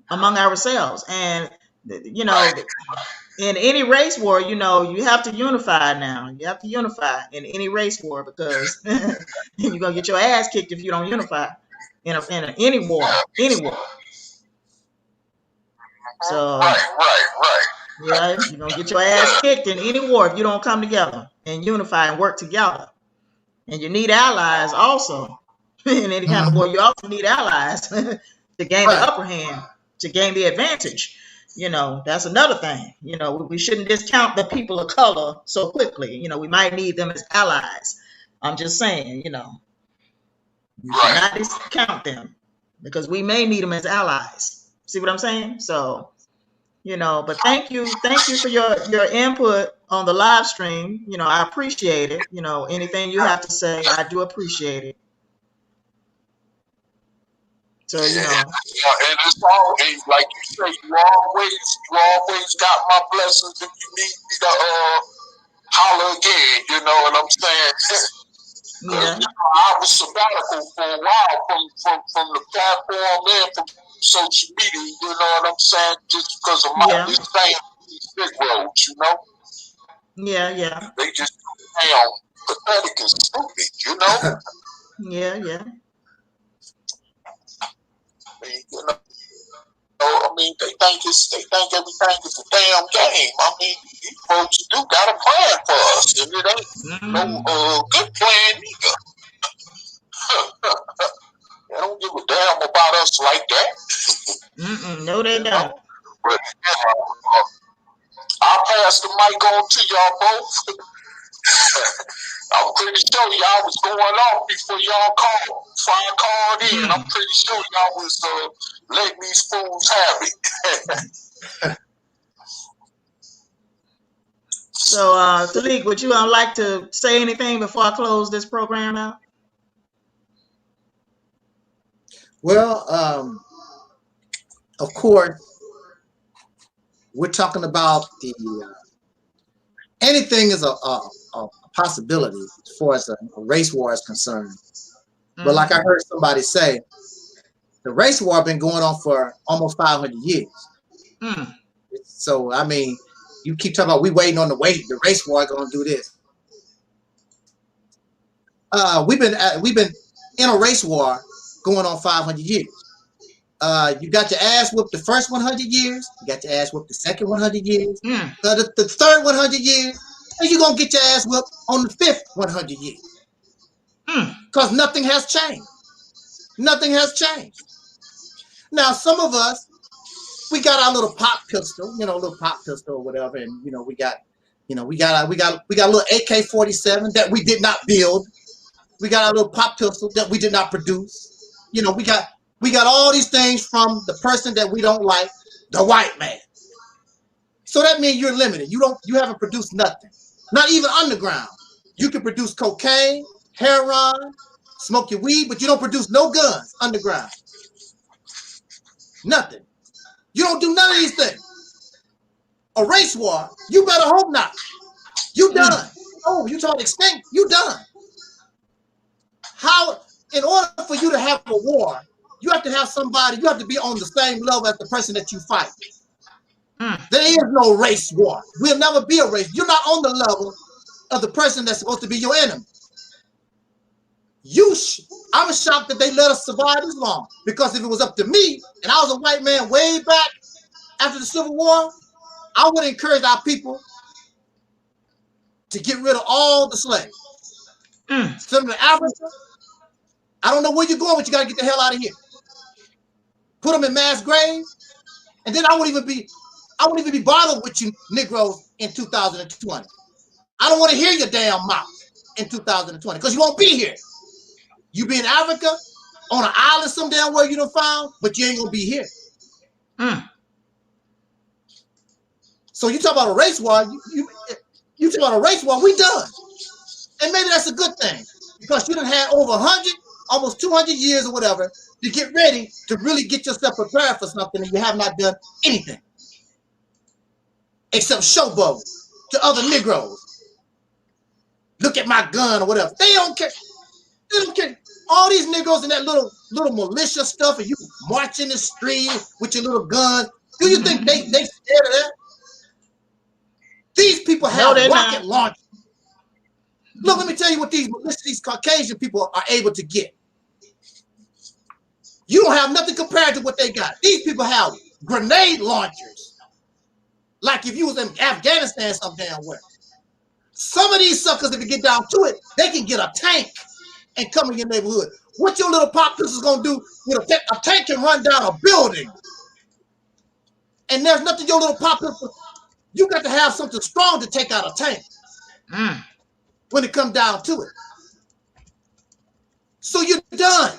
among ourselves. And you know, in any race war, you know, you have to unify now. You have to unify in any race war, because you're gonna get your ass kicked if you don't unify in any war, any war. So Right. yeah, you're gonna get your ass kicked in any war if you don't come together and unify and work together. And you need allies also. In any kind of war, you also need allies to gain the upper hand, to gain the advantage. You know, that's another thing. You know, we shouldn't discount the people of color so quickly. You know, we might need them as allies. I'm just saying, you know, you should not discount them, because we may need them as allies. See what I'm saying? So, you know, but thank you for your input on the live stream. You know, I appreciate it. You know, anything you have to say, I do appreciate it. So, you know, and it's always like you say, you always got my blessings if you need me to holler again. You know what I'm saying? yeah. You know, I was sabbatical for a while from the platform and from social media. You know what I'm saying? Just because of my this thing, these big roads. You know? Yeah. They just damn pathetic and stupid. You know? Yeah. You know, I mean, they think everything is a damn game. I mean, these folks do got a plan for us, and it ain't no good plan either. They don't give a damn about us like that. No, they don't. But I'll pass the mic on to y'all both. I'm pretty sure y'all was going off before y'all called in. I'm pretty sure y'all was letting these fools have it. So, Taalik, would you like to say anything before I close this program out? Well, of course, we're talking about the anything is a possibility as far as a race war is concerned. But like I heard somebody say, the race war been going on for almost 500 years. So, I mean, you keep talking about we waiting on the race war going to do this. We've been in a race war going on 500 years. You got your ass whooped the first 100 years. You got your ass whooped the second 100 years. The third 100 years. And you're going to get your ass whooped on the fifth 100 years. Because nothing has changed. Nothing has changed. Now, some of us, we got our little pop pistol, you know, little pop pistol or whatever, and you know, we got a little AK-47 that we did not build. We got our little pop pistol that we did not produce. You know, we got all these things from the person that we don't like, the white man. So that means you're limited. You haven't produced nothing. Not even underground. You can produce cocaine, heroin, smoke your weed, but you don't produce no guns underground. Nothing. You don't do none of these things. A race war, you better hope not. You done. Oh, you talking extinct? You done. How, in order for you to have a war, you have to have somebody, you have to be on the same level as the person that you fight. There is no race war. We'll never be a race. You're not on the level of the person that's supposed to be your enemy. I was shocked that they let us survive this long, because if it was up to me and I was a white man way back after the Civil War, I would encourage our people to get rid of all the slaves. Send them to Africa. I don't know where you're going, but you got to get the hell out of here. Put them in mass graves, and then I won't even be bothered with you Negroes in 2020. I don't want to hear your damn mouth in 2020, because you won't be here. You be in Africa on an island some damn where you done found, but you ain't gonna be here. So you talk about a race war, you talk about a race war, we done. And maybe that's a good thing, because you done had over 100, almost 200 years or whatever to get ready to really get yourself prepared for something, and you have not done anything. except showboat to other Negroes. Look at my gun or whatever. They don't care. They don't care. All these Negroes in that little militia stuff, and you marching the street with your little gun. Do you think they scared of that? These people have rocket launchers. Look, let me tell you what these Caucasian people are able to get. You don't have nothing compared to what they got. These people have grenade launchers. Like if you was in Afghanistan some damn where. Some of these suckers, if you get down to it, they can get a tank and come in your neighborhood. What your little pop pistol's gonna do with a tank can run down a building. And there's nothing your little pop pistol. You got to have something strong to take out a tank when it comes down to it. So you're done.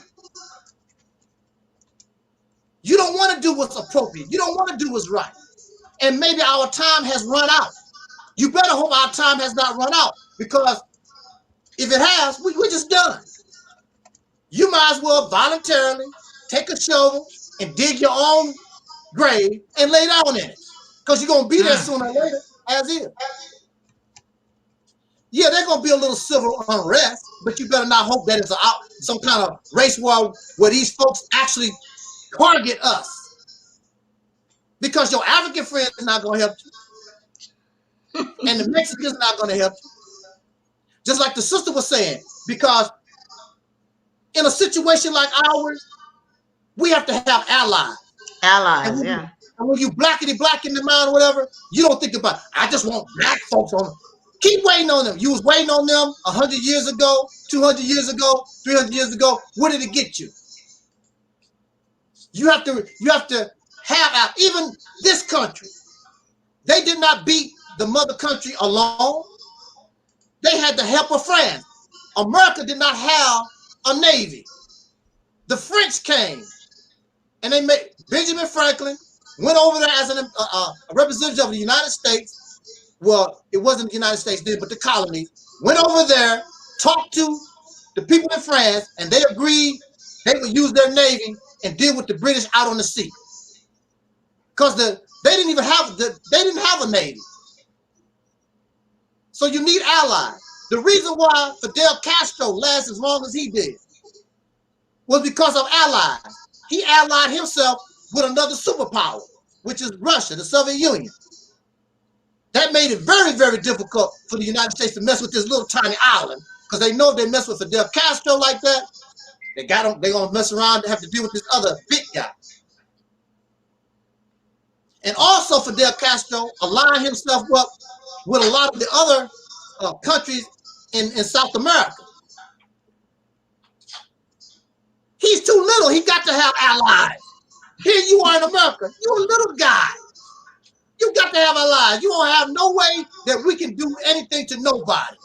You don't want to do what's appropriate. You don't want to do what's right. And maybe our time has run out. You better hope our time has not run out, because if it has, we're just done. You might as well voluntarily take a shovel and dig your own grave and lay down in it, because you're going to be there sooner or later, as is. Yeah, there's going to be a little civil unrest, but you better not hope that it's some kind of race war where these folks actually target us, because your African friends are not going to help you. And the Mexicans are not going to help you. Just like the sister was saying, because in a situation like ours, we have to have allies. Allies, yeah. And when you blackity black in the mind or whatever, you don't think about, I just want black folks on them. Keep waiting on them. You was waiting on them 100 years ago, 200 years ago, 300 years ago. What did it get you? You have to have out. Even this country, they did not beat the mother country alone. They had the help of France. America did not have a navy. The French came, and they made Benjamin Franklin went over there as a representative of the United States. Well, it wasn't the United States then, but the colonies. Went over there, talked to the people in France, and they agreed they would use their navy and deal with the British out on the sea. Because they didn't have a navy. So you need allies. The reason why Fidel Castro lasted as long as he did was because of allies. He allied himself with another superpower, which is Russia, the Soviet Union. That made it very, very difficult for the United States to mess with this little tiny island, because they know if they mess with Fidel Castro like that, they're gonna mess around and have to deal with this other big guy. And also Fidel Castro aligned himself up with a lot of the other countries in South America. He's too little. He got to have allies. Here you are in America. You're a little guy. You got to have allies. You don't have no way that we can do anything to nobody.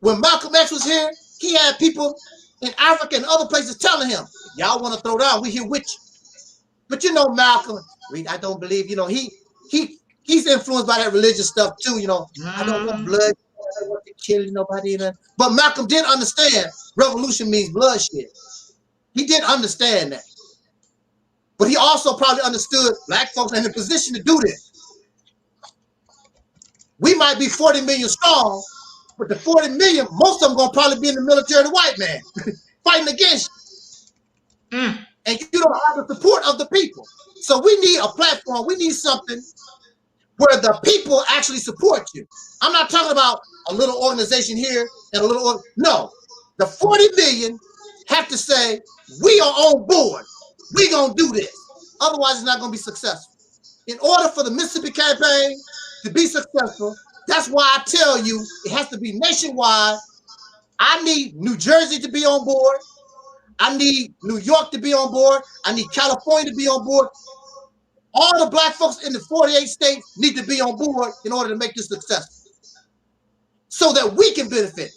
When Malcolm X was here, he had people in Africa and other places telling him, y'all want to throw down, we here with you. But you know, Malcolm, I don't believe, he's influenced by that religious stuff too, I don't want blood, I don't want to kill nobody. But Malcolm did understand revolution means bloodshed. He did understand that. But he also probably understood black folks are in a position to do this. We might be 40 million strong, but the 40 million, most of them going to probably be in the military, the white man, fighting against you. And you don't have the support of the people. So we need a platform. We need something where the people actually support you. I'm not talking about a little organization here and a little, no. The 40 million have to say, we are on board. We're going to do this. Otherwise, it's not going to be successful. In order for the Mississippi campaign to be successful, that's why I tell you, it has to be nationwide. I need New Jersey to be on board. I need New York to be on board. I need California to be on board. All the black folks in the 48 states need to be on board in order to make this successful, so that we can benefit.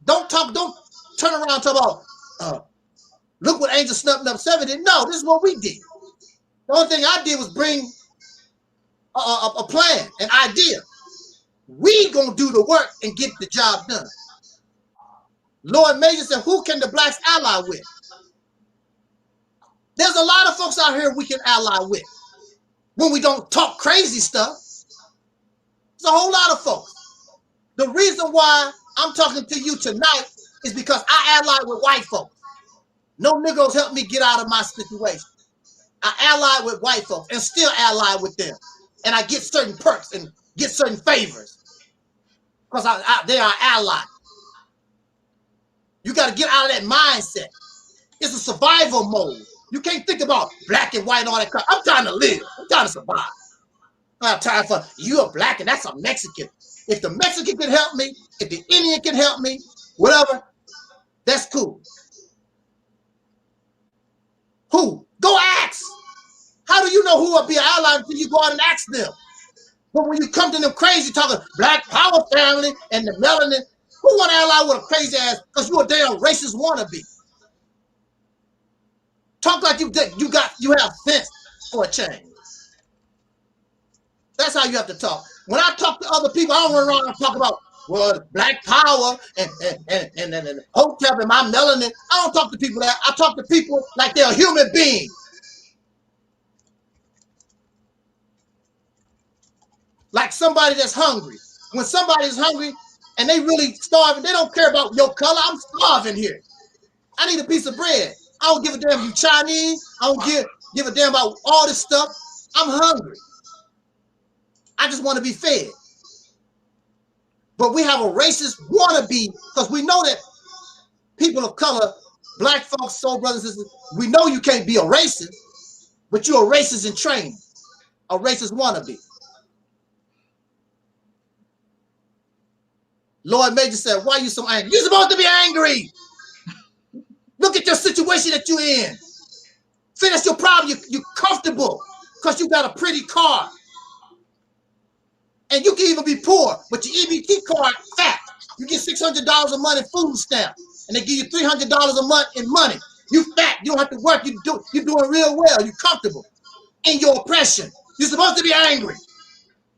Don't turn around and talk about, look what Angel Snuffing Up 7 did. No, this is what we did. The only thing I did was bring a plan, an idea. We gonna do the work and get the job done. Lord Major said, who can the blacks ally with? There's a lot of folks out here we can ally with. when we don't talk crazy stuff. There's a whole lot of folks. The reason why I'm talking to you tonight is because I ally with white folks. No Negroes help me get out of my situation. I ally with white folks and still ally with them. And I get certain perks and get certain favors because they are allies. You got to get out of that mindset. It's a survival mode. You can't think about black and white and all that crap. I'm trying to live. I'm trying to survive. I don't have time for you are black and that's a Mexican. If the Mexican can help me, if the Indian can help me, whatever, that's cool. Who? Go ask. How do you know who will be an ally until you go out and ask them? But when you come to them crazy talking black power family and the melanin, who want to ally with a crazy ass because you a damn racist wannabe? Talk like you have sense for a change. That's how you have to talk. When I talk to other people, I don't run around and talk about black power and hotel and my melanin. I don't talk to people that. I talk to people like they're a human being. Like somebody that's hungry. When somebody's hungry and they really starving, they don't care about your color. I'm starving here. I need a piece of bread. I don't give a damn if you Chinese. I don't give a damn about all this stuff. I'm hungry. I just want to be fed. But we have a racist wannabe because we know that people of color, black folks, soul brothers and sisters, we know you can't be a racist, but you're a racist in training, a racist wannabe. Lord Major said, why are you so angry? You're supposed to be angry. Look at your situation that you're in. See, that's your problem. You're comfortable because you got a pretty car. And you can even be poor, but your EBT card fat. You get $600 a month in food stamp, and they give you $300 a month in money. You fat. You don't have to work. You're doing real well. You're comfortable in your oppression. You're supposed to be angry.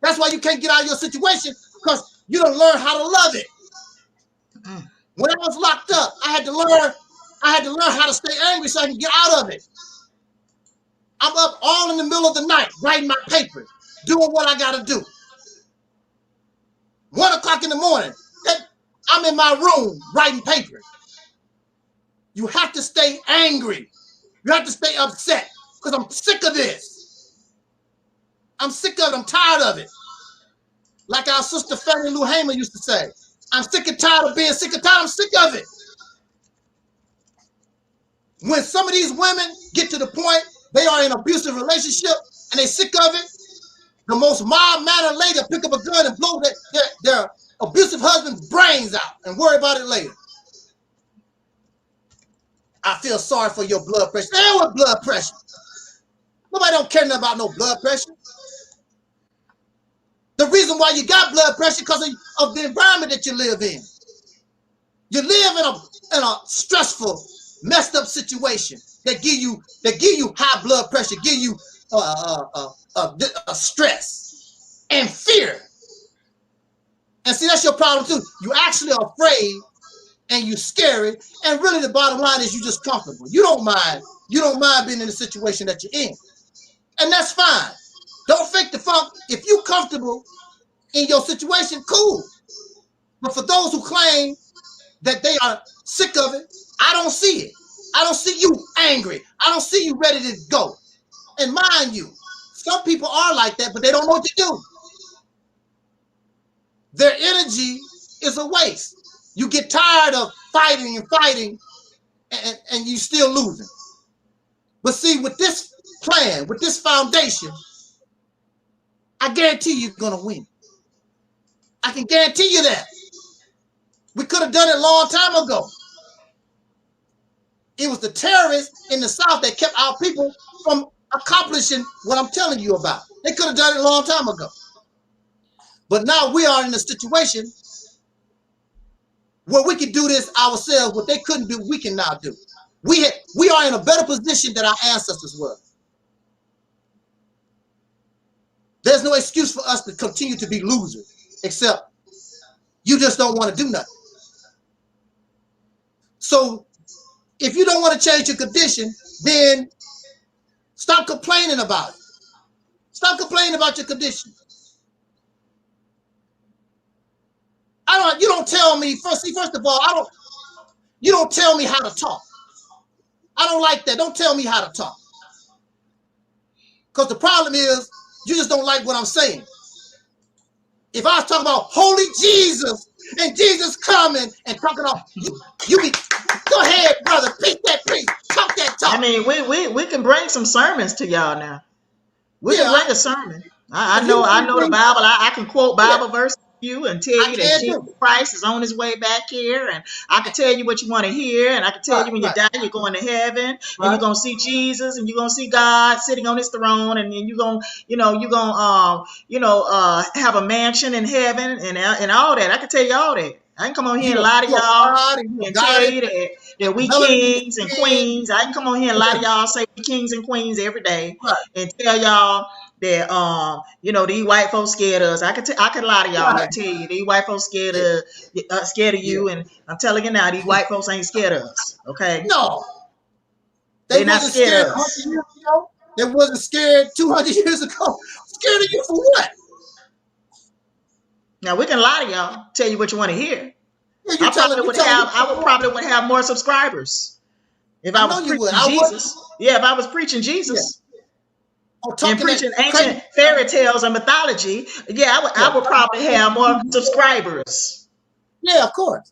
That's why you can't get out of your situation because you don't learn how to love it. When I was locked up, I had to learn how to stay angry so I can get out of it. I'm up all in the middle of the night writing my papers, doing what I got to do. 1 o'clock in the morning, I'm in my room writing papers. You have to stay angry. You have to stay upset because I'm sick of this. I'm sick of it. I'm tired of it. Like our sister Fannie Lou Hamer used to say, I'm sick and tired of being sick and tired. I'm sick of it. When some of these women get to the point they are in an abusive relationship and they're sick of it, the most mild-mannered lady will pick up a gun and blow their abusive husband's brains out and worry about it later. I feel sorry for your blood pressure. Hell with blood pressure. Nobody don't care nothing about no blood pressure. The reason why you got blood pressure because of the environment that you live in. You live in a stressful, messed up situation that give you high blood pressure, give you stress and fear. And see, that's your problem too. You actually are afraid and you scary. And really the bottom line is you just comfortable. You don't mind being in the situation that you're in. And that's fine. Don't fake the funk. If you're comfortable in your situation, cool. But for those who claim that they are sick of it, I don't see it. I don't see you angry. I don't see you ready to go. And mind you, some people are like that, but they don't know what to do. Their energy is a waste. You get tired of fighting and you still losing. But see, with this plan, with this foundation, I guarantee you're going to win. I can guarantee you that. We could have done it a long time ago. It was the terrorists in the South that kept our people from accomplishing what I'm telling you about. They could have done it a long time ago. But now we are in a situation where we can do this ourselves. What they couldn't do, we can now do. We are in a better position than our ancestors were. There's no excuse for us to continue to be losers, except you just don't want to do nothing. So if you don't want to change your condition, then stop complaining about it. Stop complaining about your condition. You don't tell me, first of all, you don't tell me how to talk. I don't like that. Don't tell me how to talk. Because the problem is, you just don't like what I'm saying. If I was talking about holy Jesus and Jesus coming and talking about you be go ahead, brother, preach that preach, talk that talk. I mean, we can bring some sermons to y'all now. We can bring a sermon. I know the Bible. I can quote Bible verses to you and tell you that Jesus Christ is on his way back here, and I can tell you what you want to hear, and I can tell you when you die, you're going to heaven, and you're gonna see Jesus, and you're gonna see God sitting on his throne, and then you're gonna have a mansion in heaven and all that. I can tell you all that. I can come on here and lie to y'all and tell you that we kings and queens. I can come on here and lie to y'all, say we kings and queens every day, and tell y'all that these white folks scared us. I could lie to y'all and tell you these white folks scared of you, and I'm telling you now, these white folks ain't scared of us. Okay? No, they're not scared of us. They wasn't scared 200 years ago. Scared of you for what? Now we can lie to y'all, tell you what you want to hear. Yeah, I would probably have more subscribers if I was preaching Jesus. Yeah, if I was preaching Jesus and preaching ancient fairy tales and mythology, I would probably have more subscribers. Yeah, of course.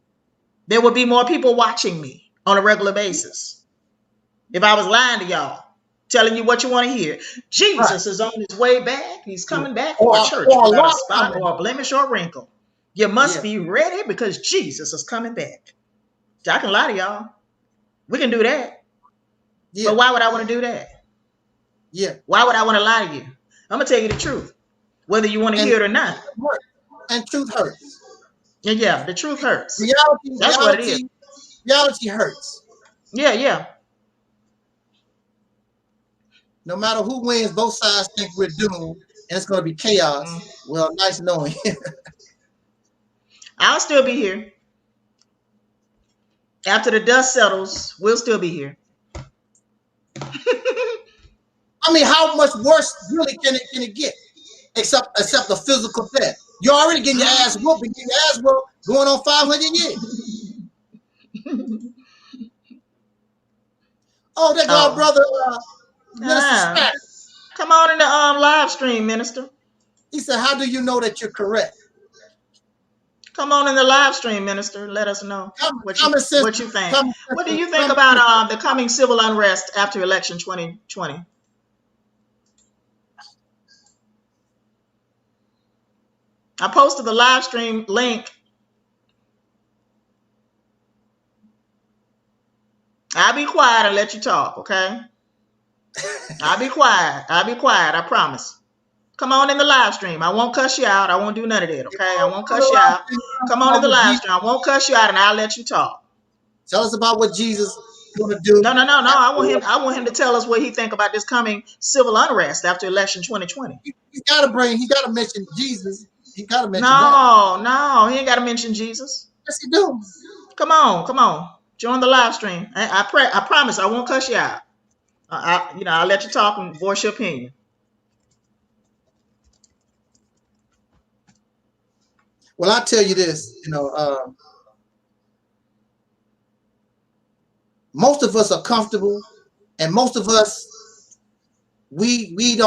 There would be more people watching me on a regular basis if I was lying to y'all, telling you what you want to hear. Jesus is on his way back. He's coming back for a church without a spot or a blemish or a wrinkle. You must be ready because Jesus is coming back. I can lie to y'all. We can do that. Yeah. But why would I want to do that? Yeah. Why would I want to lie to you? I'm going to tell you the truth, whether you want to hear it or not. And truth hurts. Yeah, the truth hurts. That's what it is. Reality hurts. Yeah. No matter who wins, both sides think we're doomed, and it's going to be chaos. Well, nice knowing you. I'll still be here. After the dust settles, we'll still be here. I mean, how much worse really can it get? Except a physical death. You're already getting your ass whooped, going on 500 years. Oh, there go our brother, Minister come on in the live stream, Minister. He said, how do you know that you're correct? Come on in the live stream, Minister. Let us know what you think. What do you think about the coming civil unrest after election 2020? I posted the live stream link. I'll be quiet and let you talk, okay? I'll be quiet. I promise. Come on in the live stream. I won't cuss you out. I won't do none of that, okay? I won't cuss you out. Come on in the live stream. I won't cuss you out, and I'll let you talk. Tell us about what Jesus is going to do. No. I want him to tell us what he think about this coming civil unrest after election 2020. He got to mention Jesus. He got to mention No, he ain't got to mention Jesus. Yes, he do. Come on. Join the live stream. I promise I won't cuss you out. I'll let you talk and voice your opinion. Well, I'll tell you this, most of us are comfortable, and most of us, we really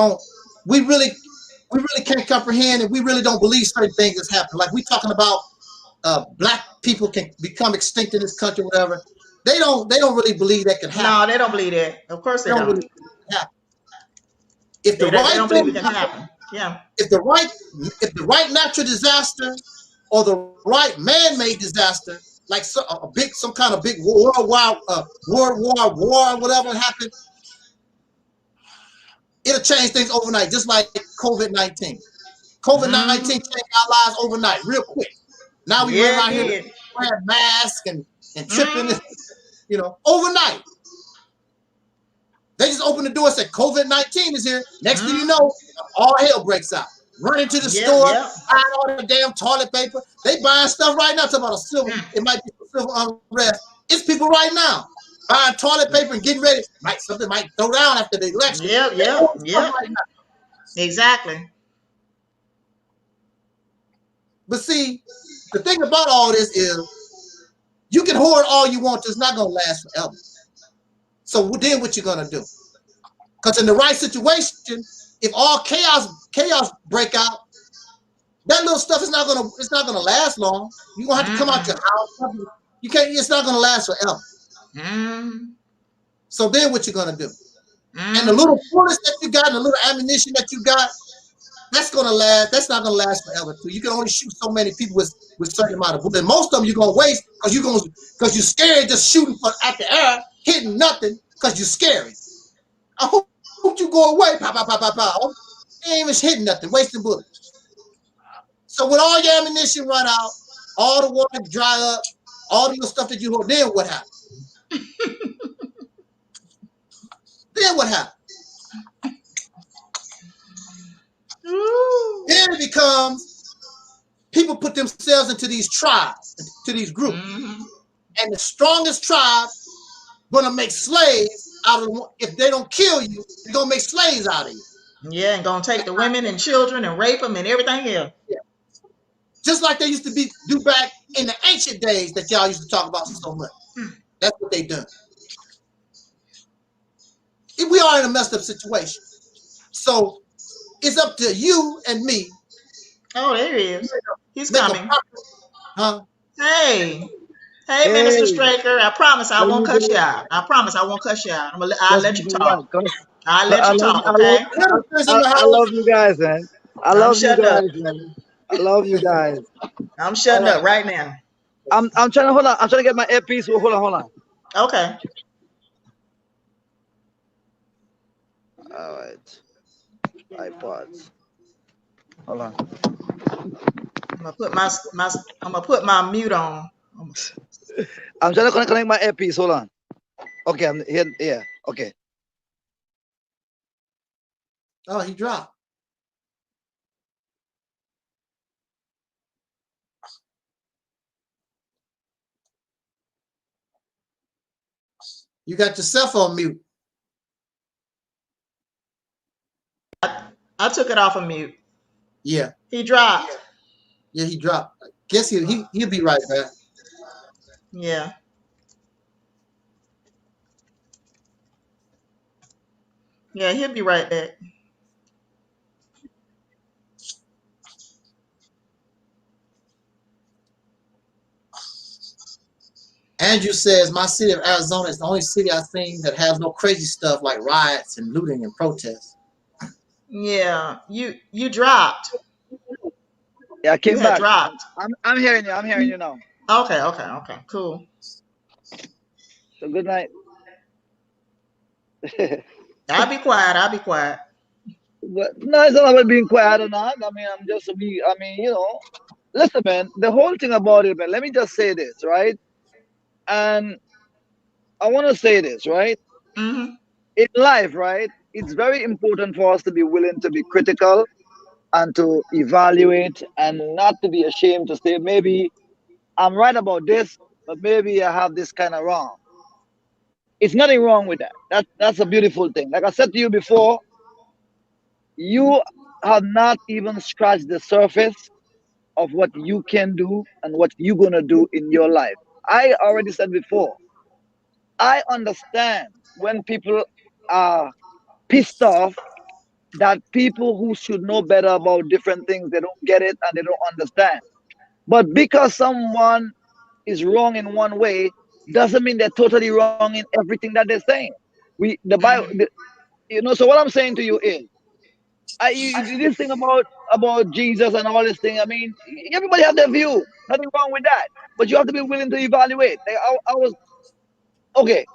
can't comprehend, and we really don't believe certain things that's happening. Like we talking about black people can become extinct in this country, whatever. They don't really believe that can happen. No, they don't believe that. Of course they don't. Really if the they don't believe it can happen. Yeah. If the right natural disaster or the right man-made disaster, like some kind of big worldwide war, whatever happened, it'll change things overnight, just like COVID-19. COVID-19 changed our lives overnight, real quick. Now we run around here wearing masks and tripping, overnight. They just opened the door and said, COVID-19 is here. Next thing you know, all hell breaks out. Run into the store, buy all the damn toilet paper. They buying stuff right now. Talking about it might be a civil unrest. It's people right now buying toilet paper and getting ready. Something might throw down after the election. Yeah. Right Exactly. But see, the thing about all this is you can hoard all you want, it's not gonna last forever. So then what you're gonna do? Because in the right situation, if all chaos break out, that little stuff is not gonna last long. You're gonna have to come out your house. You can't, it's not gonna last forever. So then what you're gonna do? And the little bullets that you got and the little ammunition that you got, that's gonna last. That's not gonna last forever too. You can only shoot so many people with certain amount of bullets. Most of them you're gonna waste because you're scared just shooting at the air, hitting nothing because you're scared. I hope you go away. Pow, pow, pow, pow, pow. You ain't even hitting nothing, wasting bullets. So when all your ammunition run out, all the water dry up, all the little stuff that you hold, then what happens? Then what happens? Then it becomes people put themselves into these tribes, into these groups, and the strongest tribe gonna make slaves out of them. If they don't kill you, they're gonna make slaves out of you. Yeah, and gonna take the women and children and rape them and everything else. Yeah. Just like they used to do back in the ancient days that y'all used to talk about so much. That's what they done. We are in a messed up situation. So it's up to you and me. Oh, there he is. He's coming. Huh? Hey, Minister Straker. I promise I won't cuss you out. I promise I won't cuss you out. I'll let you talk. I'll let you talk, okay? I love you guys, man. I love you guys, man. I love you guys. I'm shutting up right now. I'm trying to hold on. I'm trying to get my earpiece. Hold on. Okay. All right. iPods. Hold on. I'm gonna put my mute on. I'm trying to connect my earpiece. Hold on. Okay, I'm here. Yeah. Okay. Oh, he dropped. You got yourself on mute. I took it off of mute. Yeah. He dropped. Yeah, he dropped. Guess he'll be right back. Yeah. Yeah, he'll be right back. Andrew says, my city of Arizona is the only city I've seen that has no crazy stuff like riots and looting and protests. Yeah, you dropped. Yeah, I came back. Dropped. I'm hearing you. I'm hearing you now. Okay, cool. So good night. I'll be quiet. But no, it's not about being quiet or not. I mean, listen, man, the whole thing about it, man, let me just say this, right? And I want to say this, right? Mm-hmm. In life, right, it's very important for us to be willing to be critical and to evaluate and not to be ashamed to say, maybe I'm right about this, but maybe I have this kind of wrong. It's nothing wrong with that. That's a beautiful thing. Like I said to you before, you have not even scratched the surface of what you can do and what you're going to do in your life. I already said before, I understand when people are pissed off that people who should know better about different things, they don't get it and they don't understand. But because someone is wrong in one way, doesn't mean they're totally wrong in everything that they're saying. The Bible, so what I'm saying to you is, this thing about Jesus and all this thing. I mean, everybody have their view. Nothing wrong with that. But you have to be willing to evaluate. Like I was okay.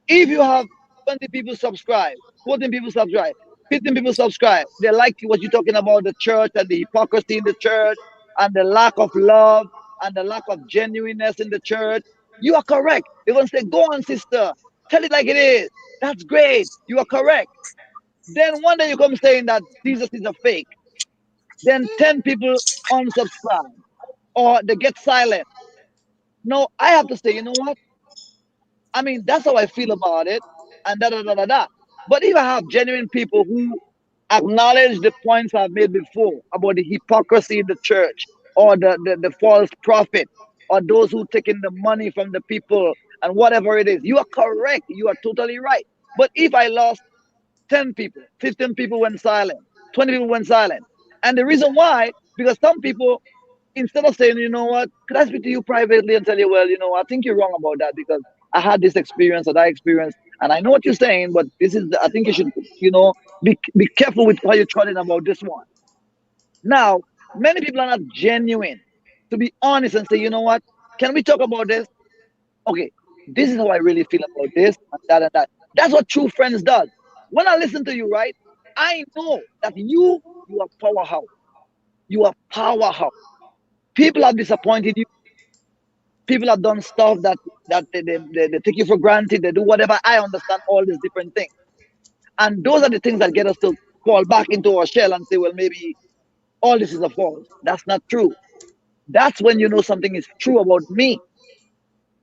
If you have 20 people subscribe, 14 people subscribe, 15 people subscribe, they like what you're talking about the church and the hypocrisy in the church and the lack of love and the lack of genuineness in the church. You are correct. They're gonna say, "Go on, sister, tell it like it is." That's great. You are correct. Then one day you come saying that Jesus is a fake. Then 10 people unsubscribe or they get silent. No, I have to say, you know what? I mean, that's how I feel about it, and da da da da da. But if I have genuine people who acknowledge the points I've made before about the hypocrisy in the church, or the false prophet, or those who take in the money from the people and whatever it is. You are correct. You are totally right. But if I lost 10 people, 15 people went silent, 20 people went silent. And the reason why, because some people, instead of saying, you know what, could I speak to you privately and tell you, well, I think you're wrong about that because I had this experience or that experience, and I know what you're saying, but I think you should, be careful with how you're trotting about this one. Now, many people are not genuine to be honest and say, you know what, can we talk about this? Okay, this is how I really feel about this and that and that. That's what true friends does. When I listen to you, right, I know that you are powerhouse. You are powerhouse. People have disappointed you. People have done stuff that they take you for granted. They do whatever. I understand all these different things. And those are the things that get us to fall back into our shell and say, well, maybe all this is a false. That's not true. That's when you know something is true about me.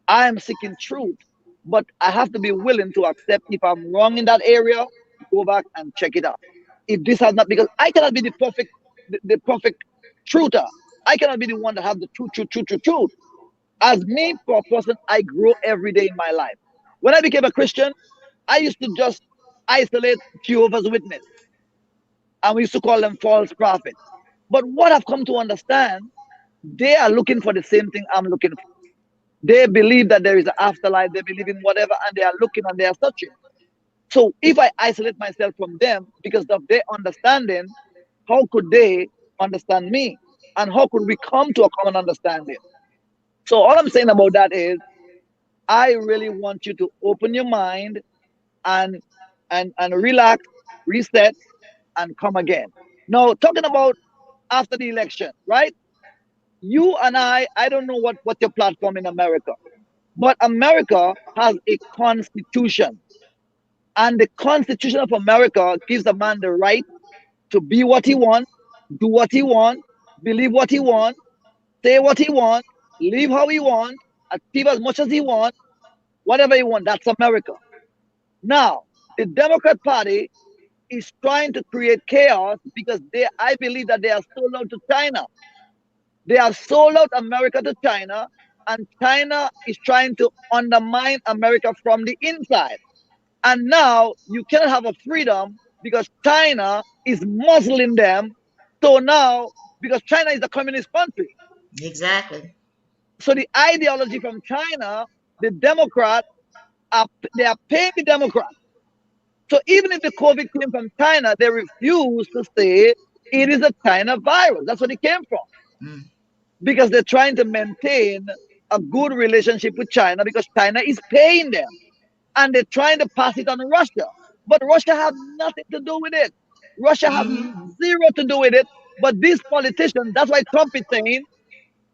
I am seeking truth, but I have to be willing to accept if I'm wrong in that area, go back and check it out. If this has not, because I cannot be the perfect truther. I cannot be the one that have the truth. As me, for a person, I grow every day in my life. When I became a Christian, I used to just isolate Jehovah's Witness, and we used to call them false prophets. But what I've come to understand, they are looking for the same thing I'm looking for. They believe that there is an afterlife, they believe in whatever, and they are looking and they are searching. So if I isolate myself from them because of their understanding, how could they understand me? And how could we come to a common understanding? So all I'm saying about that is I really want you to open your mind and relax, reset, and come again. Now, talking about after the election, right? You and I don't know what your platform in America, but America has a constitution. And the Constitution of America gives a man the right to be what he wants, do what he wants, believe what he wants, say what he wants, live how he wants, achieve as much as he wants, whatever he wants. That's America. Now, the Democrat Party is trying to create chaos because I believe that they are sold out to China. They have sold out America to China, and China is trying to undermine America from the inside. And now you cannot have a freedom because China is muzzling them. So now, because China is a communist country, Exactly. so the ideology from China, the Democrats they are paying the Democrats. So even if the COVID came from China, they refuse to say it is a China virus. That's what it came from. Mm. Because they're trying to maintain a good relationship with China because China is paying them. And they're trying to pass it on to Russia. But Russia have nothing to do with it. Russia have Mm-hmm. zero to do with it. But these politicians, that's why Trump is saying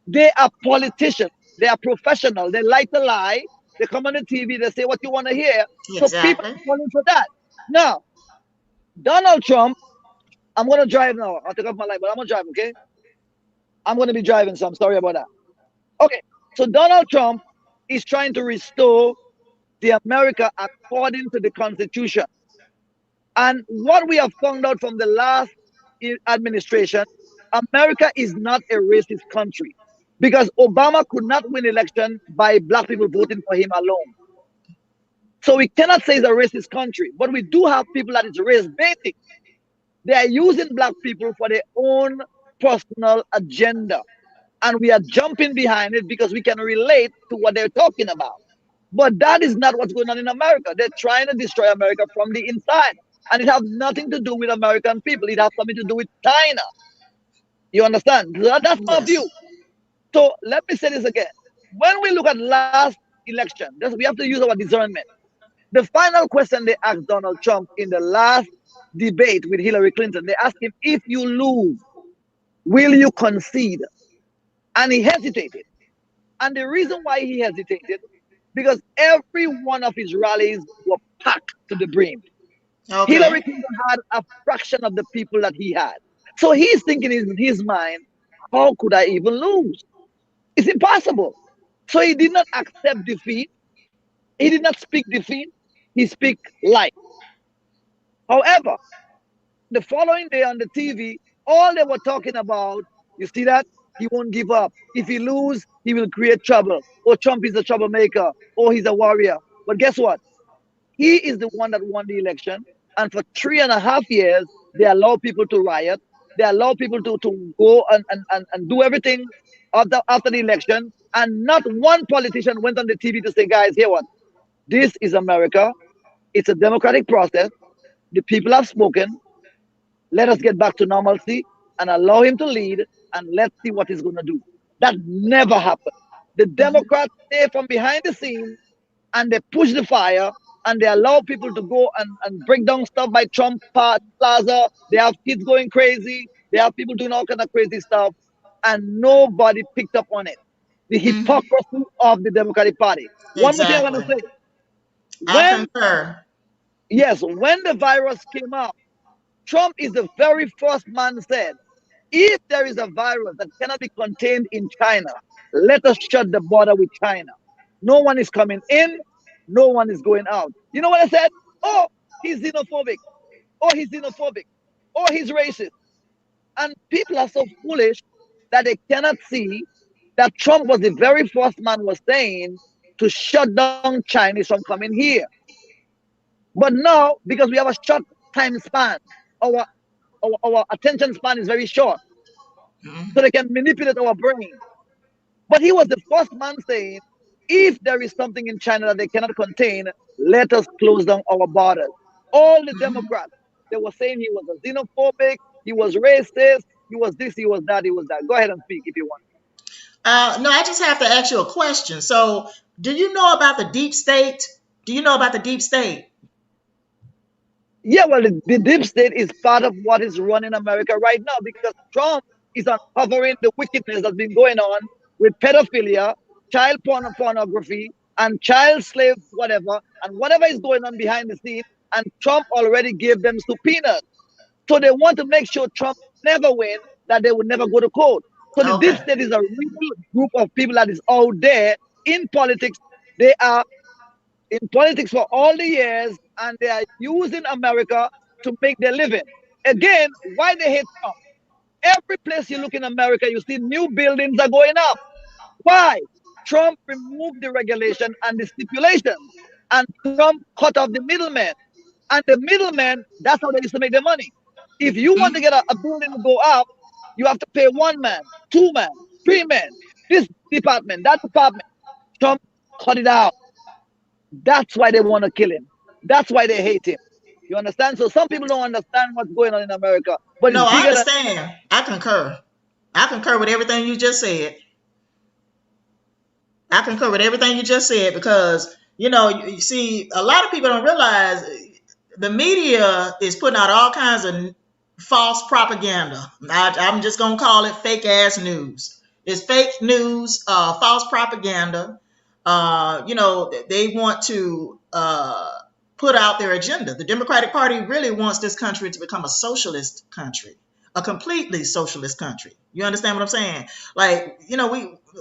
they are politicians. They are professional. They like to lie. They come on the TV, they say what you want to hear. So people Exactly. are falling for that. Now, Donald Trump, I'm going to drive now. I'll take off my light, but I'm going to drive, okay? I'm going to be driving, so I'm sorry about that. Okay, so Donald Trump is trying to restore the America according to the Constitution. And what we have found out from the last administration, America is not a racist country because Obama could not win election by black people voting for him alone. So we cannot say it's a racist country, but we do have people that is race baiting. They are using black people for their own personal agenda. And we are jumping behind it because we can relate to what they're talking about. But that is not what's going on in America. They're trying to destroy America from the inside. And it has nothing to do with American people. It has something to do with China. You understand? That's my Yes. view. So let me say this again. When we look at last election, we have to use our discernment. The final question they asked Donald Trump in the last debate with Hillary Clinton, they asked him, if you lose, will you concede? And he hesitated. And the reason why he hesitated, because every one of his rallies were packed to the brim. Hillary Okay. Clinton had a fraction of the people that he had. So he's thinking in his mind, how could I even lose? It's impossible. So he did not accept defeat. He did not speak defeat. He speak life. However, The following day on the TV, all they were talking about, you see that? He won't give up. If he lose, he will create trouble. Or Trump is a troublemaker. Or he's a warrior. But guess what? He is the one that won the election. And for 3.5 years, they allow people to riot. They allow people to go and do everything after the election. And not one politician went on the TV to say, guys, hear what? This is America. It's a democratic process. The people have spoken. Let us get back to normalcy and allow him to lead, and let's see what he's going to do. That never happened. The Democrats stay from behind the scene and they push the fire and they allow people to go and break down stuff by Trump Plaza. They have kids going crazy. They have people doing all kind of crazy stuff, and nobody picked up on it. The hypocrisy of the Democratic Party. One more thing I want to Exactly. say. I When, concur. yes, when the virus came out, Trump is the very first man said, if there is a virus that cannot be contained in China, let us shut the border with China. No one is coming in, no one is going out. You know what I said? Oh, he's xenophobic. Oh, he's xenophobic. Oh, he's racist. And people are so foolish that they cannot see that Trump was the very first man was saying to shut down Chinese from coming here. But now, because we have a short time span, our our attention span is very short, so they can manipulate our brain. But he was the first man saying, if there is something in China that they cannot contain, let us close down our borders. All the Democrats, they were saying he was a xenophobic, he was racist, he was this, he was that, he was that. Go ahead and speak if you want. No, I just have to ask you a question. So, do you know about the deep state? Do you know about the deep state? Yeah, well, the deep state is part of what is running America right now because Trump is uncovering the wickedness that's been going on with pedophilia, child pornography, and child slave, whatever, and whatever is going on behind the scene. And Trump already gave them subpoenas. So they want to make sure Trump never win, that they would never go to court. So the deep Okay. state is a real group of people that is out there in politics. They are in politics for all the years and they are using America to make their living. Again, why they hate Trump? Every place you look in America, you see new buildings are going up. Why? Trump removed the regulation and the stipulations, and Trump cut off the middleman. And the middleman, that's how they used to make their money. If you want to get a building to go up, you have to pay one man, two men, three men, this department, that department. Trump cut it out. That's why they want to kill him. That's why they hate him. You understand? So some people don't understand what's going on in America, but No, it's I bigger than. understand. I concur. I concur with everything you just said. I concur with everything you just said because, you see, a lot of people don't realize the media is putting out all kinds of false propaganda. I'm just going to call it fake ass news. It's fake news, false propaganda. They want to put out their agenda. The Democratic Party really wants this country to become a socialist country, a completely socialist country. You understand what I'm saying? Like,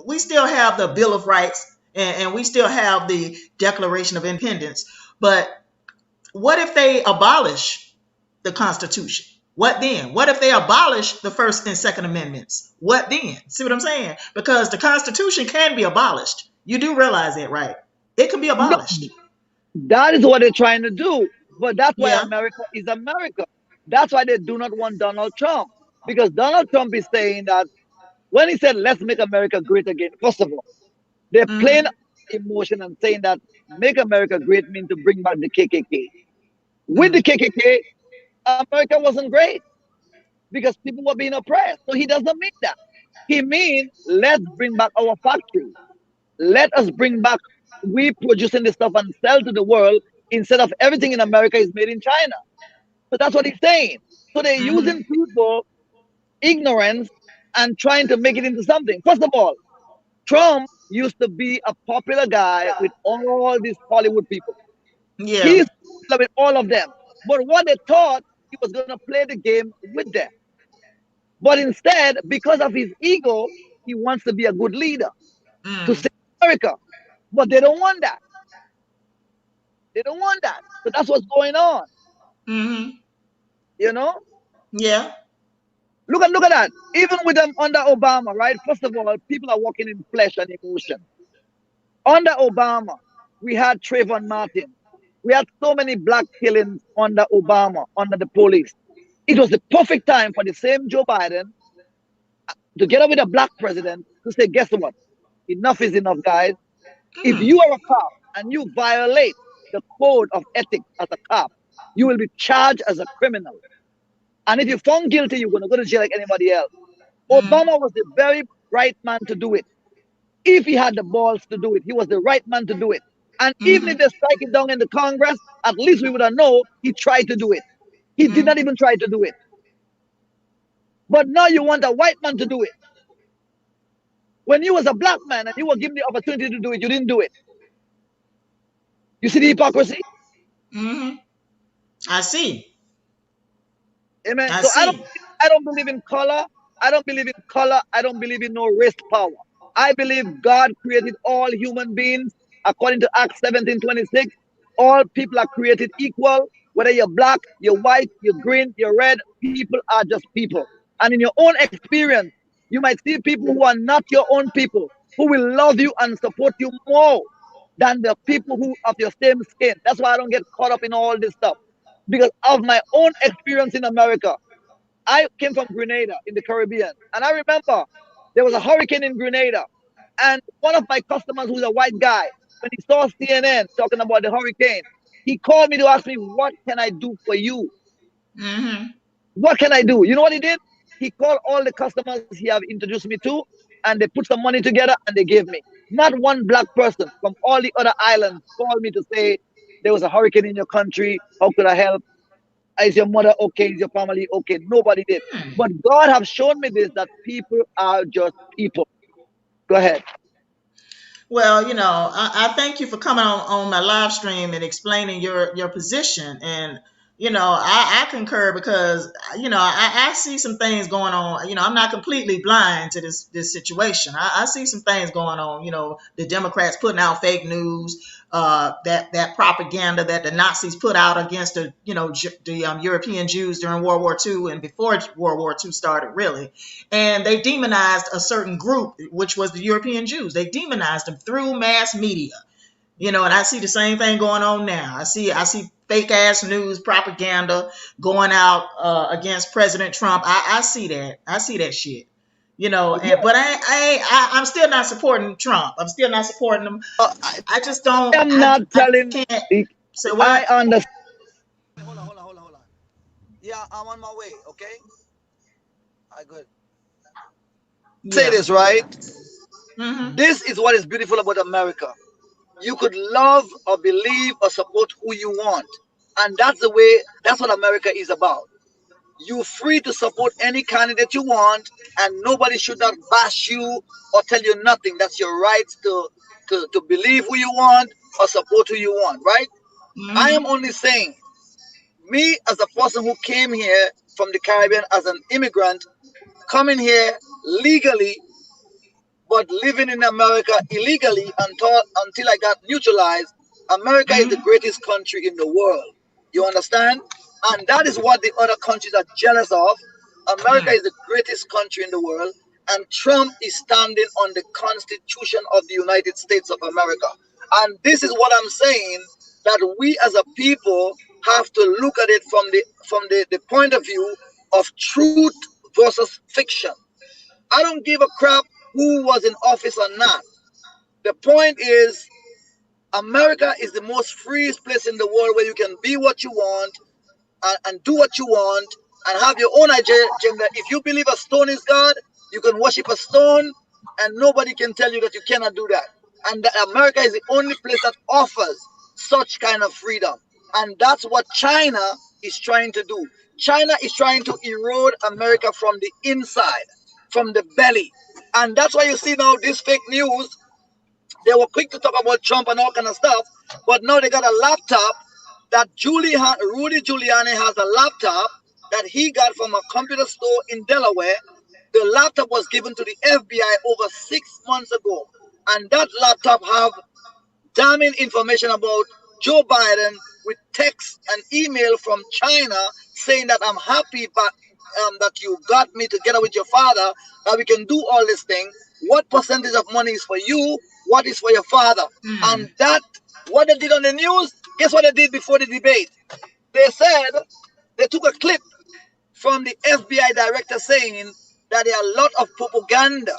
we still have the Bill of Rights and we still have the Declaration of Independence. But what if they abolish the Constitution? What then? What if they abolish the First and Second Amendments? What then? See what I'm saying? Because the Constitution can be abolished. You do realize that, right? It can be No, abolished. that is what they're trying to do. But that's why Yeah. America is America. That's why they do not want Donald Trump. Because Donald Trump is saying that when he said, let's make America great again, first of all, they're playing Mm-hmm. emotion and saying that make America great means to bring back the KKK. With the Mm. KKK, America wasn't great because people were being oppressed. So he doesn't mean that. He means let's bring back our factories. Let us bring back we producing this stuff and sell to the world instead of everything in America is made in China. So that's what he's saying. So they're Mm-hmm. using people ignorance and trying to make it into something. First of all, Trump used to be a popular guy with all these Hollywood people. Yeah. He's popular with all of them. But what they thought he was going to play the game with them. But instead, because of his ego, he wants to be a good leader to Mm. save America. But they don't want that. They don't want that. So that's what's going on, Mm-hmm. you know? Yeah. Look at that. Even with them under Obama, right? First of all, people are walking in flesh and emotion. Under Obama, we had Trayvon Martin. We had so many black killings under Obama, under the police. It was the perfect time for the same Joe Biden to get up with a black president to say, guess what? Enough is enough, guys. If you are a cop and you violate the code of ethics as a cop, you will be charged as a criminal. And if you're found guilty, you're going to go to jail like anybody else. Obama was the very right man to do it. If he had the balls to do it, he was the right man to do it. And even if they strike it down in the Congress, at least we would have known he tried to do it. He did not even try to do it. But now you want a white man to do it. When you was a black man and you were given the opportunity to do it, you didn't do it. You see the hypocrisy? I see. Amen. So I don't believe in color. I don't believe in color. I don't believe in no race power. I believe God created all human beings according to Acts 17:26. All people are created equal. Whether you're black, you're white, you're green, you're red, people are just people. And in your own experience, you might see people who are not your own people, who will love you and support you more than the people who of your same skin. That's why I don't get caught up in all this stuff. Because of my own experience in America. I came from Grenada in the Caribbean. And I remember there was a hurricane in Grenada. And one of my customers, who's a white guy, when he saw CNN talking about the hurricane, he called me to ask me, what can I do for you? What can I do? You know what he did? He called all the customers he have introduced me to, and they put some money together and they gave me. Not one black person from all the other islands called me to say, there was a hurricane in your country. How could I help? Is your mother okay? Is your family okay? Nobody did. But God have shown me this, that people are just people. Go ahead. Well, I thank you for coming on my live stream and explaining your position. And, I concur because, I see some things going on. I'm not completely blind to this situation. I see some things going on, the Democrats putting out fake news, that propaganda that the Nazis put out against the European Jews during World War II and before World War II started, really. And they demonized a certain group, which was the European Jews. They demonized them through mass media, and I see the same thing going on now. I see fake ass news propaganda going out against President Trump. I see that. I see that shit. But I'm still not supporting Trump. I'm still not supporting him. I just don't. I'm not telling. So what? I understand. Hold on. Yeah, I'm on my way. Okay. I good. Say this right. This is what is beautiful about America. You could love or believe or support who you want, and that's what America is about. You're free to support any candidate you want, and nobody should not bash you or tell you nothing. That's your right to believe who you want or support who you want, right? I am only saying, me as a person who came here from the Caribbean as an immigrant, coming here legally, but living in America illegally until I got neutralized. America is the greatest country in the world. You understand? And that is what the other countries are jealous of. America is the greatest country in the world, and Trump is standing on the Constitution of the United States of America. And this is what I'm saying, that we as a people have to look at it from the point of view of truth versus fiction. I don't give a crap who was in office or not. The point is, America is the most freest place in the world where you can be what you want and do what you want and have your own agenda. If you believe a stone is God, you can worship a stone and nobody can tell you that you cannot do that. And America is the only place that offers such kind of freedom. And that's what China is trying to do. China is trying to erode America from the inside, from the belly. And that's why you see now this fake news. They were quick to talk about Trump and all kind of stuff, but now they got a laptop that Rudy Giuliani has a laptop that he got from a computer store in Delaware. The laptop was given to the FBI over 6 months ago. And that laptop have damning information about Joe Biden with text and email from China saying that I'm happy that you got me together with your father, that we can do all this thing. What percentage of money is for you? What is for your father? And that, what they did on the news, guess what they did before the debate? They said, they took a clip from the FBI director saying that there are a lot of propaganda,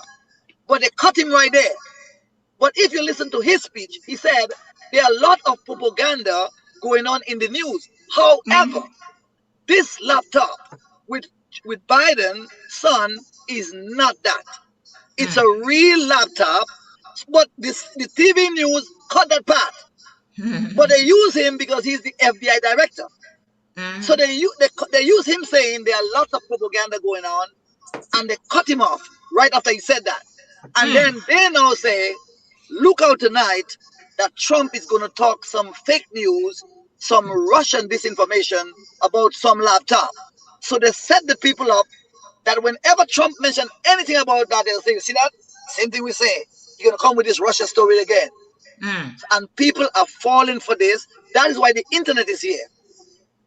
but they cut him right there. But if you listen to his speech, he said there are a lot of propaganda going on in the news. However, this laptop with Biden's son is not that. It's a real laptop, but the TV news cut that part. But they use him because he's the FBI director. So they use him saying there are lots of propaganda going on, and they cut him off right after he said that. And then they now say, look out tonight that Trump is going to talk some fake news, some Russian disinformation about some laptop. So they set the people up that whenever Trump mentioned anything about that, they'll say, see that? Same thing we say. You're going to come with this Russia story again. And people are falling for this. That is why the internet is here.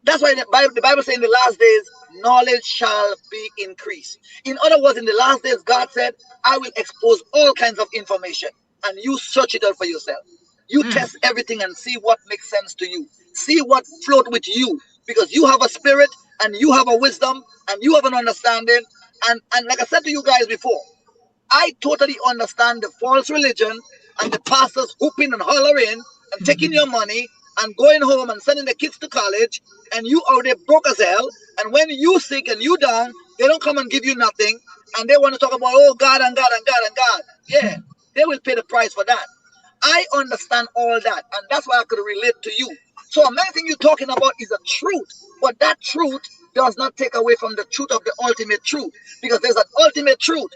That's why the Bible says in the last days, knowledge shall be increased. In other words, in the last days, God said, I will expose all kinds of information, and you search it out for yourself. You test everything and see what makes sense to you. See what float with you, because you have a spirit, and you have a wisdom, and you have an understanding. And like I said to you guys before, I totally understand the false religion and the pastors whooping and hollering and taking your money and going home and sending the kids to college, and you out there broke as hell. And when you sick and you down, they don't come and give you nothing, and they want to talk about, oh, God and God and God and God. Yeah, they will pay the price for that. I understand all that, and that's why I could relate to you. So many things you're talking about is a truth, but that truth does not take away from the truth of the ultimate truth, because there's an ultimate truth.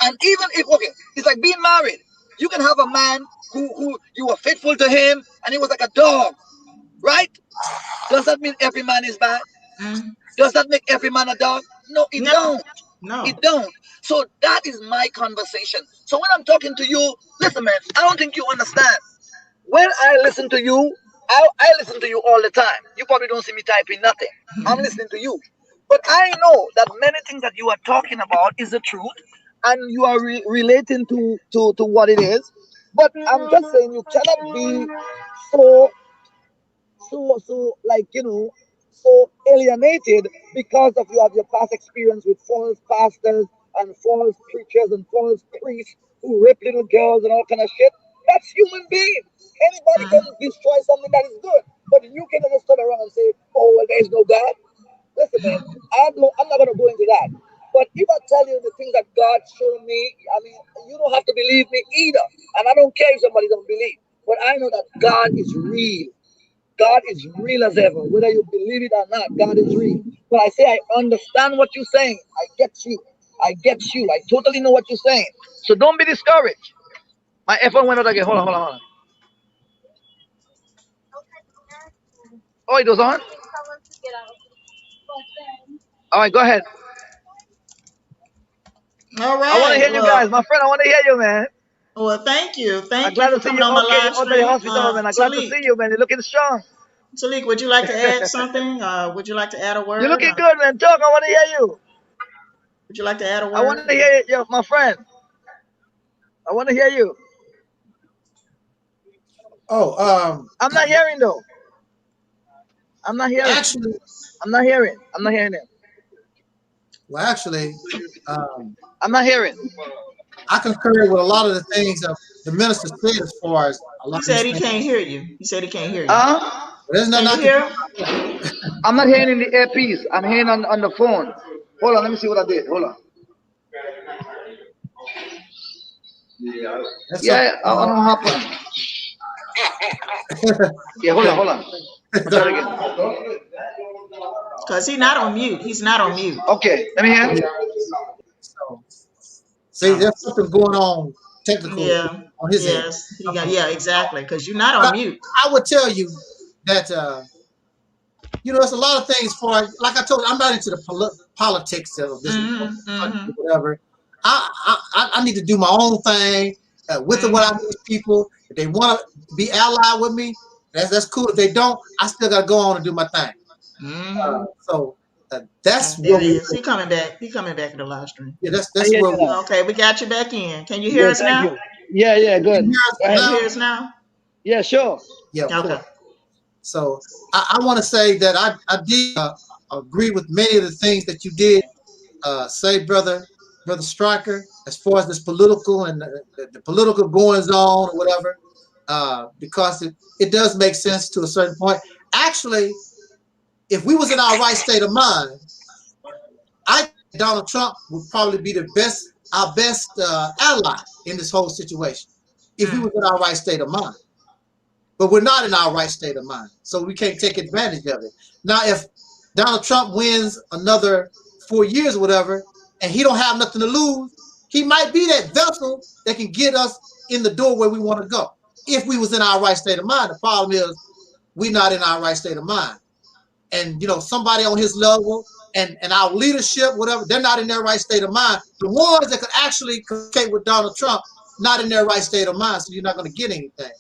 And even if, okay, it's like being married. You can have a man who you were faithful to him, and he was like a dog, right? Does that mean every man is bad? Does that make every man a dog? No, it don't. No. It don't. So that is my conversation. So when I'm talking to you, listen, man, I don't think you understand. When I listen to you, I listen to you all the time. You probably don't see me typing nothing. I'm listening to you. But I know that many things that you are talking about is the truth, and you are relating to what it is. But I'm just saying you cannot be so like, so alienated because of you have your past experience with false pastors and false preachers and false priests who rape little girls and all kind of shit. That's human being. Anybody can destroy something that is good, but you cannot just turn around and say, oh, well, there is no God. Listen, man, I'm not going to go into that. But if I tell you the things that God showed me, I mean, you don't have to believe me either. And I don't care if somebody don't believe. But I know that God is real. God is real as ever. Whether you believe it or not, God is real. But I say I understand what you're saying. I get you. I get you. I totally know what you're saying. So don't be discouraged. My F1 went out again. Hold on. Oh, it was on? All right, go ahead. All right. I want to hear you guys. My friend, I want to hear you, man. Well, thank you. I'm glad to see you. Okay, out of the hospital, man. I'm glad to see you, man. You're looking strong. Taalik, would you like to add something? Would you like to add a word? You're looking good, man. Talk. I want to hear you. Would you like to add a word? I want to hear you, my friend. I want to hear you. Oh, I'm not hearing though. I'm not hearing. Actually, I'm not hearing. I'm not hearing it. Well, actually, I'm not hearing. I concur with a lot of the things that the minister said as far as a lot He said of he things. can't hear you. He said he can't hear you. There's Can nothing you I hear? can do. I'm not hearing in the earpiece. I'm hearing on the phone. Hold on, let me see what I did. Hold on. That's Yeah, I don't know what happened. Yeah, hold on. I'll try it again. Because he's not on mute. He's not on mute. Okay, let me hear. So, see, there's something going on technically on his end. Yeah, exactly. Because you're not on mute. I would tell you that there's a lot of things for, like I told you, I'm not into the politics of this whatever. I need to do my own thing with what I meet people. If they want to be allied with me, that's cool. If they don't, I still got to go on and do my thing. So That's There where he we. is. He coming back. He coming back in the live stream. Yeah, I that's hear where you we. now. Okay, we got you back in. Can you hear Good, us thank now? you. Yeah, Can good. you hear us Go Can ahead. you now? hear us now? Yeah, sure. Yeah, of Okay. course. So I want to say that I did agree with many of the things that you did say, brother Stryker, as far as this political and the political goings on or whatever, because it does make sense to a certain point. Actually, if we was in our right state of mind, I think Donald Trump would probably be our best ally in this whole situation if we Mm. was in our right state of mind. But we're not in our right state of mind, so we can't take advantage of it. Now, if Donald Trump wins another 4 years or whatever, and he don't have nothing to lose, he might be that vessel that can get us in the door where we want to go. If we was in our right state of mind, the problem is we're not in our right state of mind. And somebody on his level and our leadership, whatever, they're not in their right state of mind. The ones that could actually communicate with Donald Trump, not in their right state of mind, so you're not going to get anything.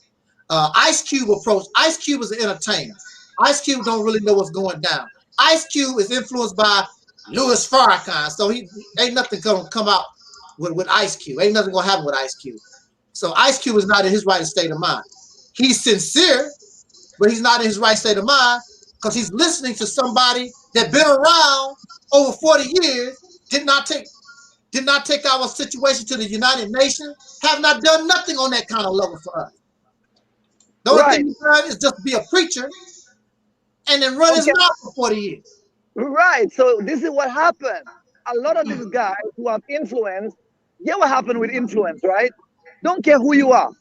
Ice Cube approach. Ice Cube is an entertainer. Ice Cube don't really know what's going down. Ice Cube is influenced by Louis Farrakhan, so he ain't nothing gonna come out with Ice Cube. Ain't nothing gonna happen with Ice Cube. So Ice Cube is not in his right state of mind. He's sincere, but he's not in his right state of mind because he's listening to somebody that been around over 40 years, did not take our situation to the United Nations, have not done nothing on that kind of level for us. The only Right. thing he's done is just be a preacher and then run his Okay. mouth for 40 years. Right. So this is what happened. A lot of these guys who have influence, yeah, what happened with influence, right? Don't care who you are.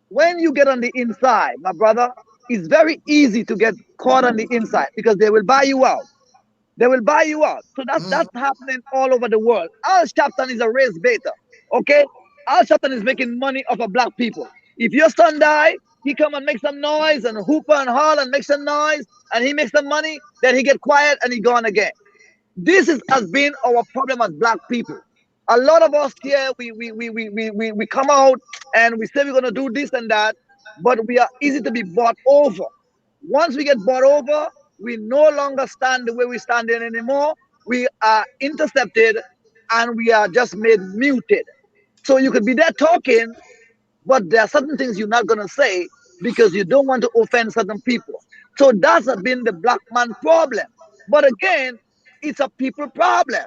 When you get on the inside, my brother, it's very easy to get caught on the inside because they will buy you out. They will buy you out. So that's happening all over the world. Al Sharpton is a race beta. Okay? Al Sharpton is making money off of black people. If your son die, he come and make some noise and hoop and holler and make some noise and he makes some money, then he get quiet and he gone again. This has been our problem as black people. A lot of us here, we come out and we say we're gonna do this and that, but we are easy to be bought over. Once we get bought over, we no longer stand the way we stand in anymore. We are intercepted and we are just made muted. So you could be there talking, but there are certain things you're not gonna say because you don't want to offend certain people. So that's been the black man problem. But again, it's a people problem.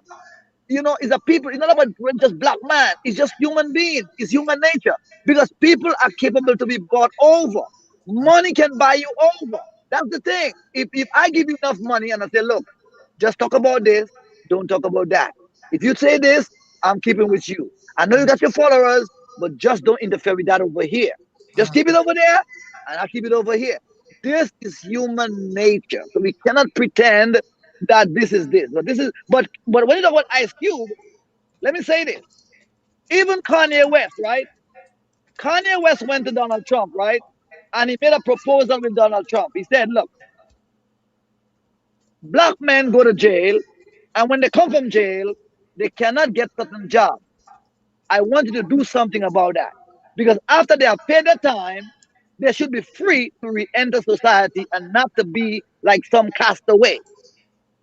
It's a people. It's not about just black man. It's just human being. It's human nature. Because people are capable to be bought over. Money can buy you over. That's the thing. If I give you enough money and I say, look, just talk about this, don't talk about that. If you say this, I'm keeping with you. I know you got your followers, but just don't interfere with that over here. Just keep it over there, and I'll keep it over here. This is human nature. So we cannot pretend that this is this. But when you talk about Ice Cube, let me say this. Even Kanye West, right? Kanye West went to Donald Trump, right? And he made a proposal with Donald Trump. He said, look, black men go to jail, and when they come from jail, they cannot get certain jobs. I want you to do something about that. Because after they have paid their time, they should be free to re-enter society and not to be like some castaway.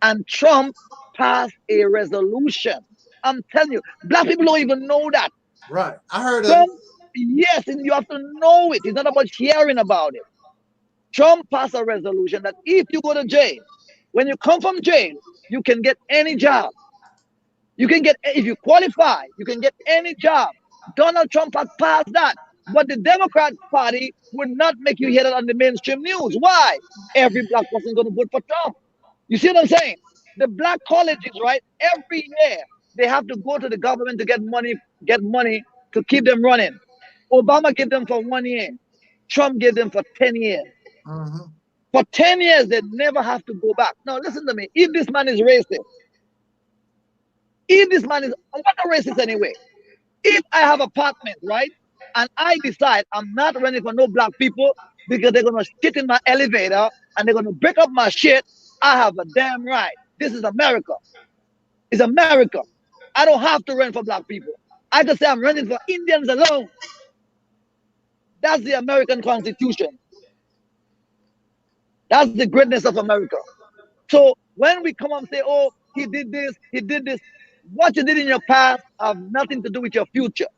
And Trump passed a resolution. I'm telling you, black people don't even know that. Right. I heard of it. Trump, yes, and you have to know it. It's not about hearing about it. Trump passed a resolution that if you go to jail, when you come from jail, you can get any job. You can get, if you qualify, you can get any job. Donald Trump had passed that. But the Democrat Party would not make you hear that on the mainstream news. Why? Every black person is going to vote for Trump. You see what I'm saying? The black colleges, right? Every year they have to go to the government to get money to keep them running. Obama gave them for 1 year. Trump gave them for 10 years. Mm-hmm. For 10 years, they never have to go back. Now, listen to me. If this man is racist, what a racist anyway? If I have apartment, right, and I decide I'm not running for no black people because they're gonna shit in my elevator and they're gonna break up my shit, I have a damn right. This is America. It's America. I don't have to run for black people. I just say I'm running for Indians alone. That's the American Constitution. That's the greatness of America. So When we come and say, oh, he did this, what you did in your past have nothing to do with your future.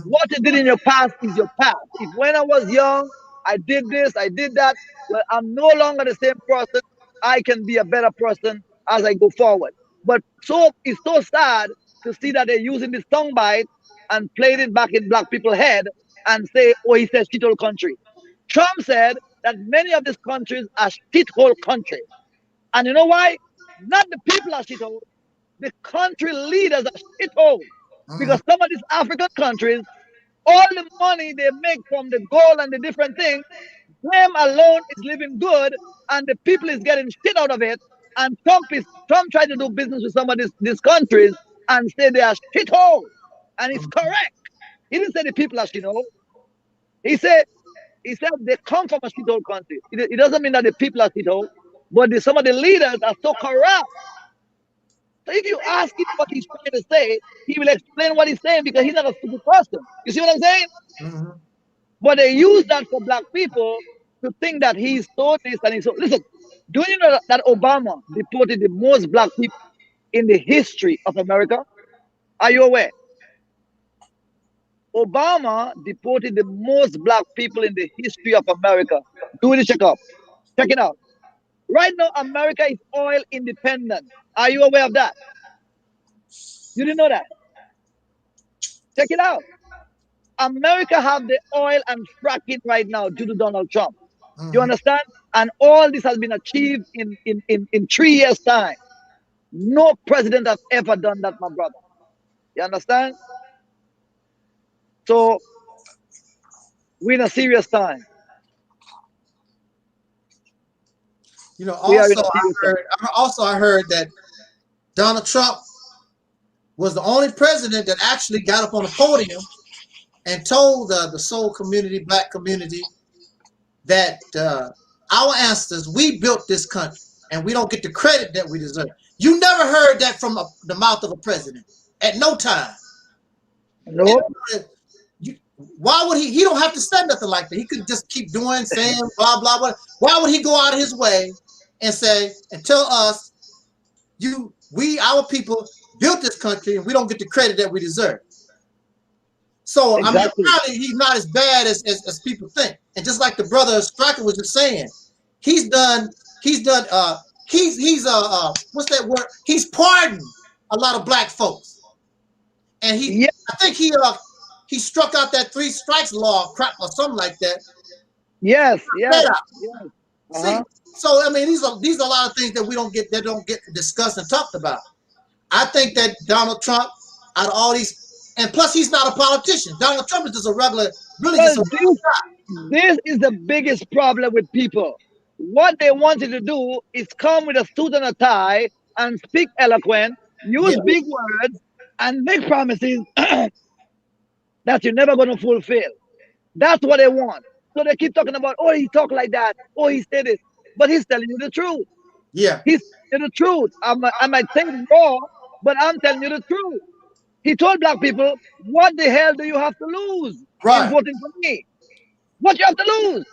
What you did in your past is your past. If when I was young, I did this, I did that, well, I'm no longer the same person. I can be a better person as I go forward. But so it's so sad to see that they're using this tongue bite and playing it back in black people's head and say, oh, he says shithole country. Trump said that many of these countries are shithole countries. And you know why? Not the people are shithole. The country leaders are shithole. Because some of these African countries, all the money they make from the gold and the different things, them alone is living good, and the people is getting shit out of it. And Trump tried to do business with some of these countries and say they are shithole. And it's correct. He didn't say the people are shithole. He said they come from a shithole country. It doesn't mean that the people are shithole, but some of the leaders are so corrupt. So if you ask him what he's trying to say, he will explain what he's saying because he's not a stupid person. You see what I'm saying? But they use that for black people to think that he's so this and he's so. Listen, do you know that Obama deported the most black people in the history of America? Are you aware? Obama deported the most black people in the history of America. Do the checkup. Check it out. Right now, America is oil independent. Are you aware of that? You didn't know that? Check it out. America have the oil and fracking right now due to Donald Trump. You understand? And all this has been achieved in 3 years' time. No president has ever done that, my brother. You understand? So we're in a serious time. You know, also I heard that Donald Trump was the only president that actually got up on the podium and told the soul community, black community, that our ancestors, we built this country and we don't get the credit that we deserve. You never heard that from the mouth of a president at no time. No. Why would he don't have to say nothing like that. He could just keep saying blah, blah, blah. Why would he go out of his way and say, and tell us, our people built this country and we don't get the credit that we deserve? So exactly. I mean, probably he's not as bad as people think. And just like the brother Striker was just saying, he's what's that word? He's pardoned a lot of black folks. And I think he struck out that 3 strikes law crap or something like that. Yes. See, so I mean, these are a lot of things that don't get discussed and talked about. I think that Donald Trump, out of all these, and plus he's not a politician. Donald Trump is just a regular, this is the biggest problem with people. What they wanted to do is come with a suit and a tie and speak eloquent, use big words, and make promises that you're never going to fulfill. That's what they want. So they keep talking about, oh, he talked like that, oh, he said it, but he's telling you the truth. Yeah, he's telling you the truth. I might say it wrong, but I'm telling you the truth. He told black people, what the hell do you have to lose in voting for me? What you have to lose?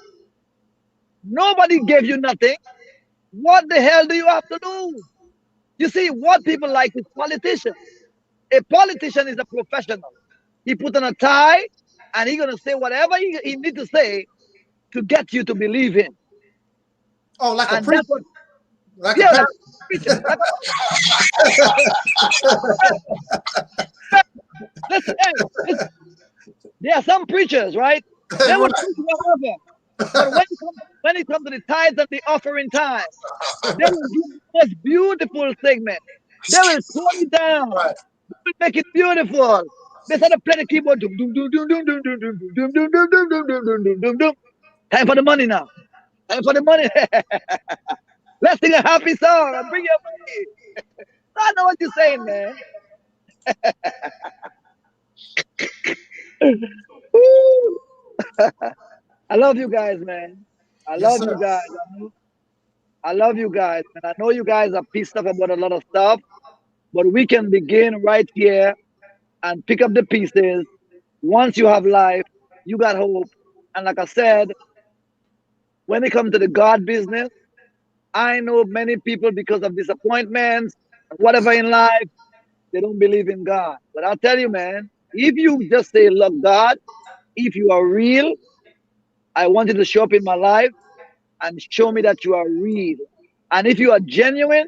Nobody gave you nothing. What the hell do you have to lose? You see, what people like is politicians. A politician is a professional. He put on a tie and he's going to say whatever he needs to say to get you to believe him. Oh, like and a preacher. Like a preacher. Listen, there are some preachers, right? They will preach whatever. But when it comes to the tithes and the offering time, they will do the most beautiful segment. They will slow it down. They will make it beautiful. They start to play the keyboard. Time for the money now. Time for the money. Let's sing a happy song and bring your money. I know what you're saying, man. I love you guys, man. I love you guys. I love you guys. And I know you guys are pissed off about a lot of stuff, but we can begin right here and pick up the pieces. Once you have life, you got hope. And like I said, when it comes to the God business, I know many people, because of disappointments and whatever in life, they don't believe in God. But I'll tell you, man, if you just say, look, God, if you are real, I want you to show up in my life and show me that you are real. And if you are genuine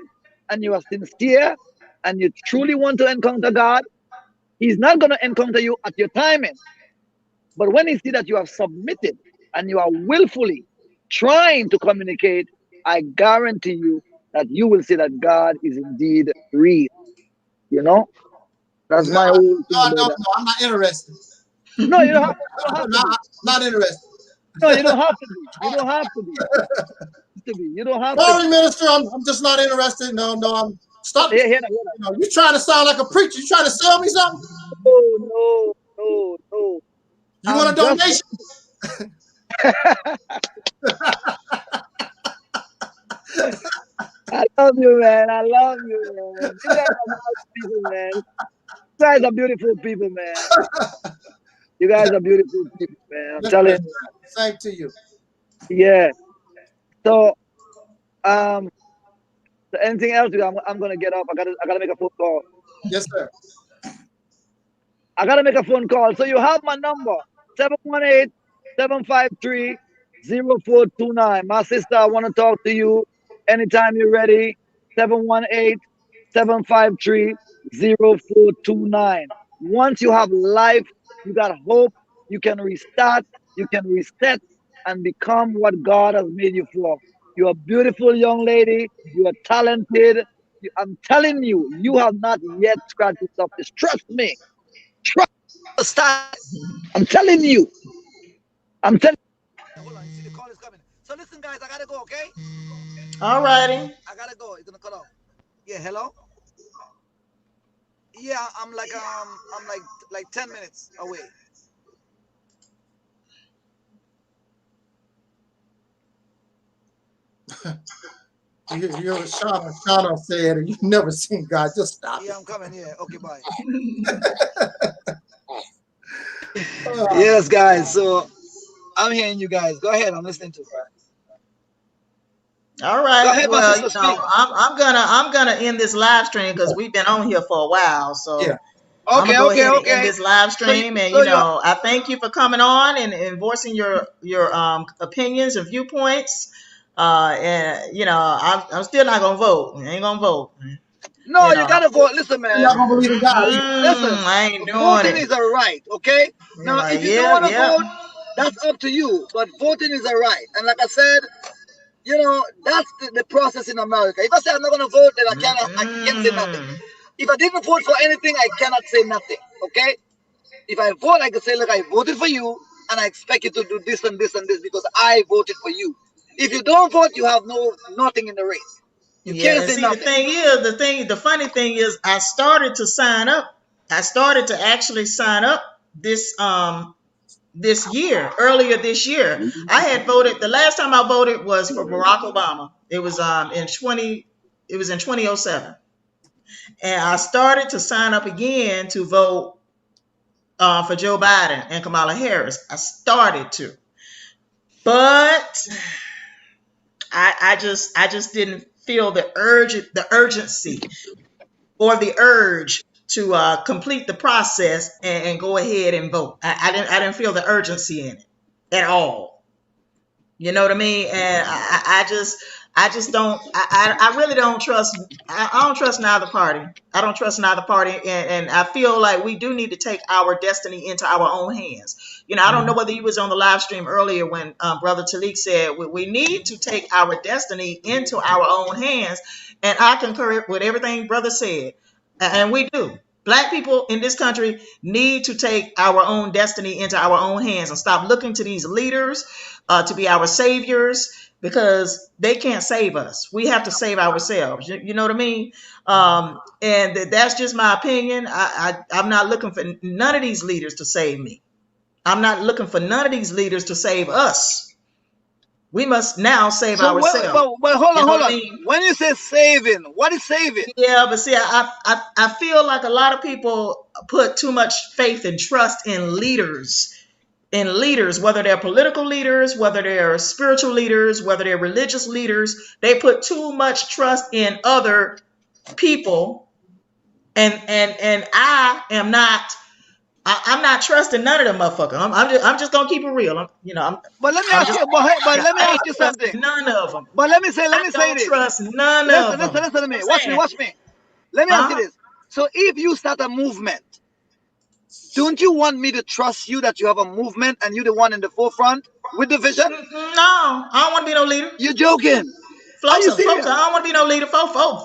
and you are sincere and you truly want to encounter God, He's not going to encounter you at your timing. But when He sees that you have submitted and you are willfully trying to communicate, I guarantee you that you will see that God is indeed real. You know, that's my whole thing No, about no, that. no, I'm not interested. No, you don't have to. You don't have to be. Not interested. No, you don't have to be. You don't have to be. You don't have to Sorry, be. minister, I'm just not interested. No, I'm stop. Here, here, You know, you trying to sound like a preacher. You trying to sell me something? no. You want a donation? I love you, man. I love you, man. You guys are nice people, man. You guys are beautiful people, man. You guys are beautiful people, man. I'm telling you. Same to you. Yeah. So, so anything else? I'm gonna get up. I gotta make a phone call. Yes, sir. I gotta make a phone call. So you have my number, 718-753-0429. My sister, I want to talk to you anytime you're ready. 718-753-0429. Once you have life, you got hope, you can restart, you can reset, and become what God has made you for. You're a beautiful young lady. You are talented. I'm telling you, you have not yet scratched the surface. Trust me. Trust the style. I'm telling you. I'm telling you. Hold on, you see the call is coming. So listen, guys, I gotta go, okay? All righty. I gotta go. It's gonna cut off. Yeah, hello? Yeah, I'm like 10 minutes away. You're Shauna said you've never seen God. Just stop. Yeah, I'm coming. Yeah, okay, bye. Yes, guys. So I'm hearing you guys. Go ahead. I'm listening to. All right. Ahead, Well, you know, I'm gonna end this live stream because we've been on here for a while. So yeah. I'm gonna go ahead and end okay. this live stream, and I thank you for coming on and voicing your opinions and viewpoints. And I'm still not gonna vote. I ain't gonna vote. No, you gotta vote. Listen, man. You're not gonna believe in God. Listen, I ain't doing voting it. is a right, okay? Now, if you don't want to vote, that's up to you. But voting is a right. And like I said, that's the process in America. If I say I'm not gonna vote, then I can't say nothing. If I didn't vote for anything, I cannot say nothing. Okay? If I vote, I can say, look, I voted for you, and I expect you to do this and this and this because I voted for you. If you don't vote, you have nothing in the race. You can't say nothing. The funny thing is, I started to sign up. I started to actually sign up this year, earlier this year. I had voted. The last time I voted was for Barack Obama. It was in 2007, and I started to sign up again to vote for Joe Biden and Kamala Harris. I started to, but I just didn't feel the urgency or the urge to complete the process and go ahead and vote. I didn't feel the urgency in it at all. You know what I mean? And I just don't. I really don't trust. I don't trust neither party. I don't trust neither party, and I feel like we do need to take our destiny into our own hands. I don't know whether you was on the live stream earlier when Brother Taalik said we need to take our destiny into our own hands, and I concur with everything Brother said, and we do. Black people in this country need to take our own destiny into our own hands and stop looking to these leaders to be our saviors, because they can't save us. We have to save ourselves. You know what I mean? And that's just my opinion. I'm not looking for none of these leaders to save me. I'm not looking for none of these leaders to save us. We must now save ourselves. But hold on. I mean? When you say saving, what is saving? Yeah, but see, I feel like a lot of people put too much faith and trust in leaders in leaders, whether they're political leaders, whether they're spiritual leaders, whether they're religious leaders. They put too much trust in other people, and I am not. I'm not trusting none of them motherfuckers. I'm just gonna keep it real. But let me ask you. But let me ask you something. None of them. But let me say this. Trust none of them. Listen to me. Watch me. Let me ask you this. So if you start a movement, don't you want me to trust you that you have a movement and you're the one in the forefront with the vision? No, I don't want to be no leader. You're joking. Folks, I don't want to be no leader. Folks, No.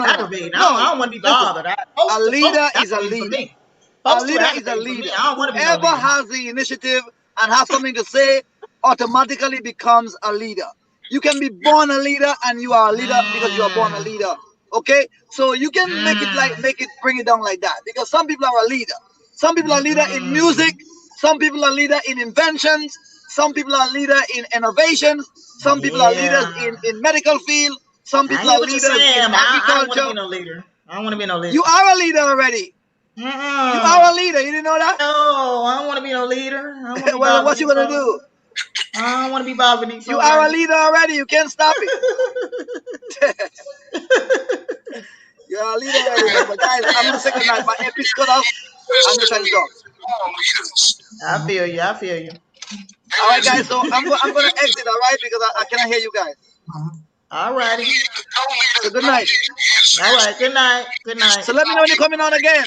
aggravating. I don't want to be bothered. A leader is a leader. A leader is a leader. Whoever has the initiative and has something to say automatically becomes a leader. You can be born a leader and you are a leader because you are born a leader. Okay? So you can bring it down like that, because some people are a leader. Some people are leader in music. Some people are leader in inventions. Some people are leader in innovations. Some people are leaders in medical field. Some people are leaders in agriculture. I don't want to be no leader. I don't want to be no leader. You are a leader already. You are a leader. You didn't know that? No, I don't want to be no leader. Well, what you gonna do? I don't want to be bothered with these. You are a leader already. You can't stop it. You're a leader already. But guys, I'm gonna say goodnight. My epi's cut off. I'm just trying to go. I feel you. All right, guys. So I'm gonna exit. All right, because I cannot hear you guys. All righty. So good night. All right. Good night. So let me know when you're coming on again.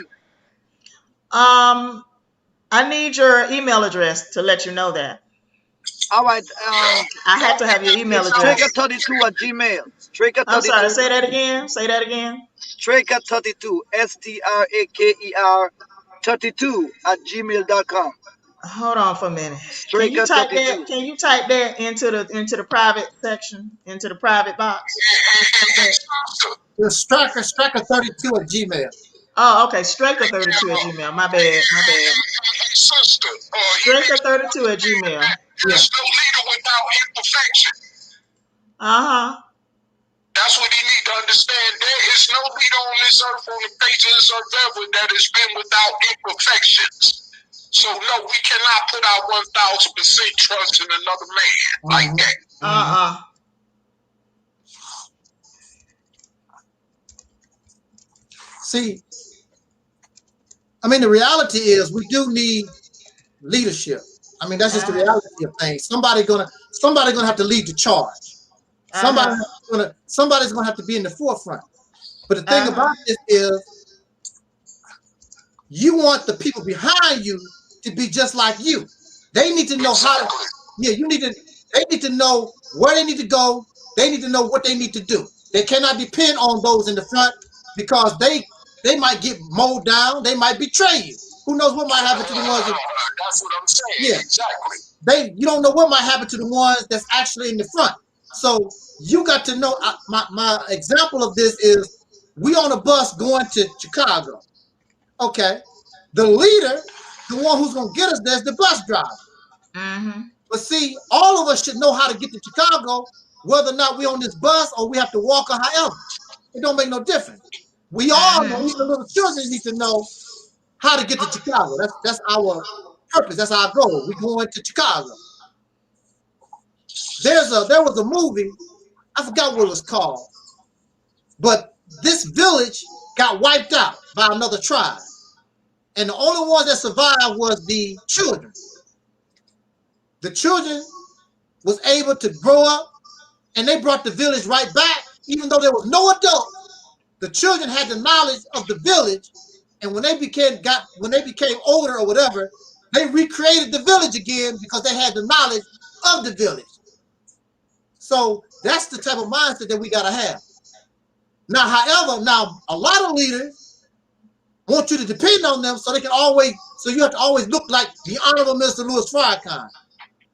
I need your email address to let you know that. All right. I had to have your email address. Straker32@gmail. Straker32. I'm sorry. Say that again. Straker32. STRAKER32@gmail.com. Hold on for a minute. Can you type that into the private section, into the private box? It's Straker32@gmail. Oh, okay. Straker32@gmail. My bad. Straker32@gmail. There's no leader without imperfection. That's what you need to understand. There is no leader on this earth, on the face of this earth ever, that has been without imperfections. So no, we cannot put our 1000% trust in another man like that. See, I mean, the reality is we do need leadership. I mean, that's just the reality of things. Somebody's gonna have to lead the charge. Somebody's gonna have to be in the forefront. But the thing about this is, you want the people behind you to be just like you. They need to know how to. Yeah, they need to know where they need to go. They need to know what they need to do. They cannot depend on those in the front, because they might get mowed down. They might betray you. Who knows what might happen to the ones that, that's what I'm saying. Yeah, exactly. You don't know what might happen to the ones that's actually in the front. So you got to know. My example of this is, we on a bus going to Chicago. Okay, the leader, the one who's gonna get us there, is the bus driver. But see, all of us should know how to get to Chicago, whether or not we on this bus or we have to walk or however. It don't make no difference. We all know, even the little children need to know how to get to Chicago. That's our purpose. That's our goal. We're going to Chicago. There was a movie, I forgot what it was called, but this village got wiped out by another tribe, and the only ones that survived was the children. The children was able to grow up, and they brought the village right back, even though there was no adult. The children had the knowledge of the village, and when they became older or whatever, they recreated the village again because they had the knowledge of the village. So that's the type of mindset that we gotta have. Now, however, a lot of leaders want you to depend on them, so you have to always look like the Honorable Mr. Louis Farrakhan.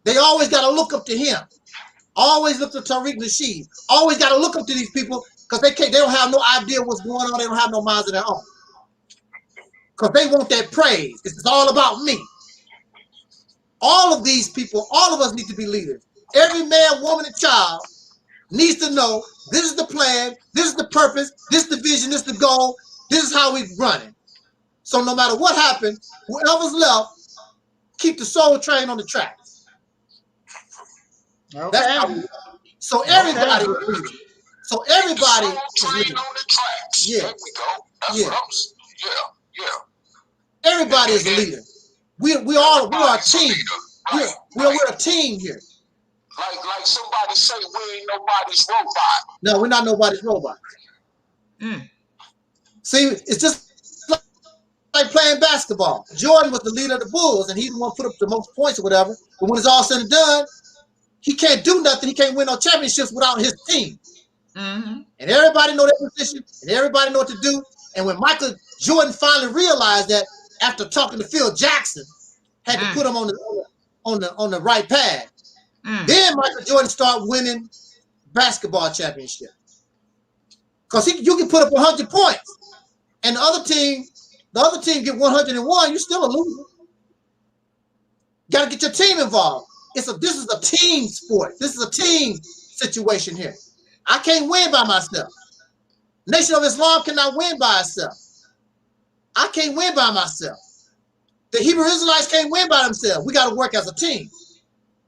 They always gotta look up to him. Always look to Tariq Nasheed. Always gotta look up to these people, because they don't have no idea what's going on. They don't have no minds of their own. Because they want that praise. It's all about me. All of these people, all of us need to be leaders. Every man, woman, and child needs to know, this is the plan, this is the purpose, this is the vision, this is the goal, this is how we run it. So no matter what happens, whoever's left keep the soul train on the tracks. Okay. That's how we, so everybody is leader. So everybody is leader. On the tracks. Yeah. There we go. That's what I'm saying. Yeah. Everybody is a leader. We are a team. Right. We're a team here. Like somebody say, we ain't nobody's robot. No, we're not nobody's robot. See, it's just like playing basketball. Jordan was the leader of the Bulls, and he's the one who put up the most points or whatever. But when it's all said and done, he can't do nothing. He can't win no championships without his team. And everybody know their position, and everybody know what to do. And when Michael Jordan finally realized that, after talking to Phil Jackson, had to put him on the right path, then Michael Jordan started winning basketball championship. Because you can put up 100 points, and the other team get 101. You're still a loser. Got to get your team involved. This is a team sport. This is a team situation here. I can't win by myself. Nation of Islam cannot win by itself. I can't win by myself. The Hebrew Israelites can't win by themselves. We got to work as a team.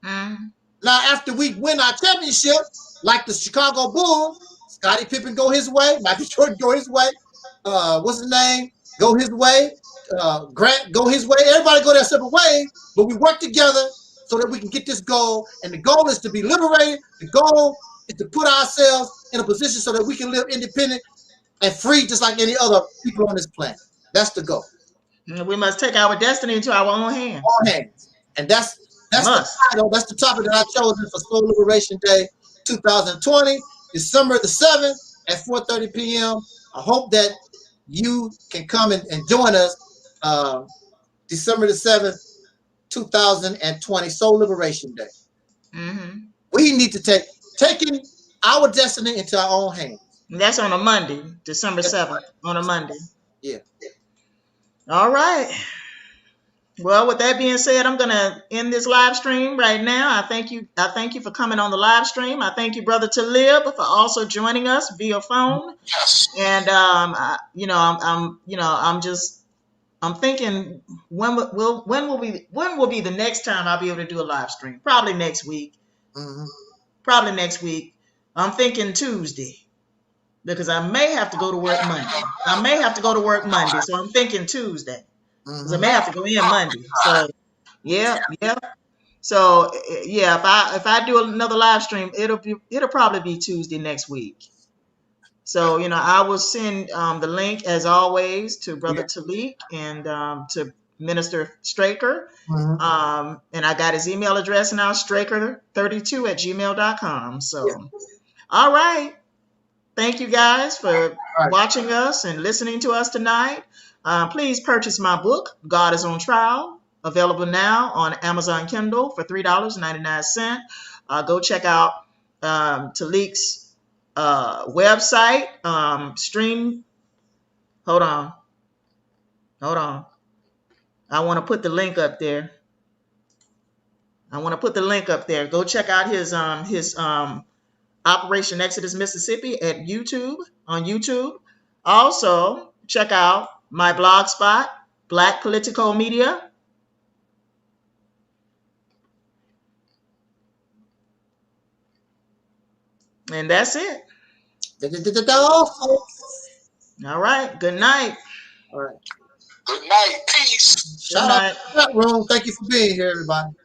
Now, after we win our championship, like the Chicago Bulls, Scottie Pippen go his way, Michael Jordan go his way, what's his name? Go his way, Grant go his way. Everybody go their separate ways, but we work together so that we can get this goal. And the goal is to be liberated. The goal is to put ourselves in a position so that we can live independent and free, just like any other people on this planet. That's the goal. We must take our destiny into our own hands. And that's the title. That's the topic that I chosen for Soul Liberation Day 2020, December the 7th at 4:30 p.m. I hope that you can come and join us December the 7th, 2020, Soul Liberation Day. We need to taking our destiny into our own hands. And that's on a Monday, December 7th, on a Monday. Yeah. All right. Well, with that being said, I'm gonna end this live stream right now. I thank you for coming on the live stream. I thank you, Brother Talib, for also joining us via phone. Yes. And I'm thinking when will be the next time I'll be able to do a live stream? Probably next week. I'm thinking Tuesday, because I may have to go to work Monday. So I'm thinking Tuesday. Because I may have to go in Monday. So yeah. So yeah, if I do another live stream, it'll probably be Tuesday next week. So I will send the link as always to Brother Taalik and to Minister Straker. And I got his email address now, straker32@gmail.com. So all right. Thank you guys for watching us and listening to us tonight. Please purchase my book, God is on Trial, available now on Amazon Kindle for $3.99. Go check out Taalik's website. Hold on. I want to put the link up there. Go check out his Operation Exodus Mississippi on YouTube. Also, check out my blog spot, Black Political Media. And that's it. All right. Good night. All right. Good night. Peace. Shout out to the chat room. Thank you for being here, everybody.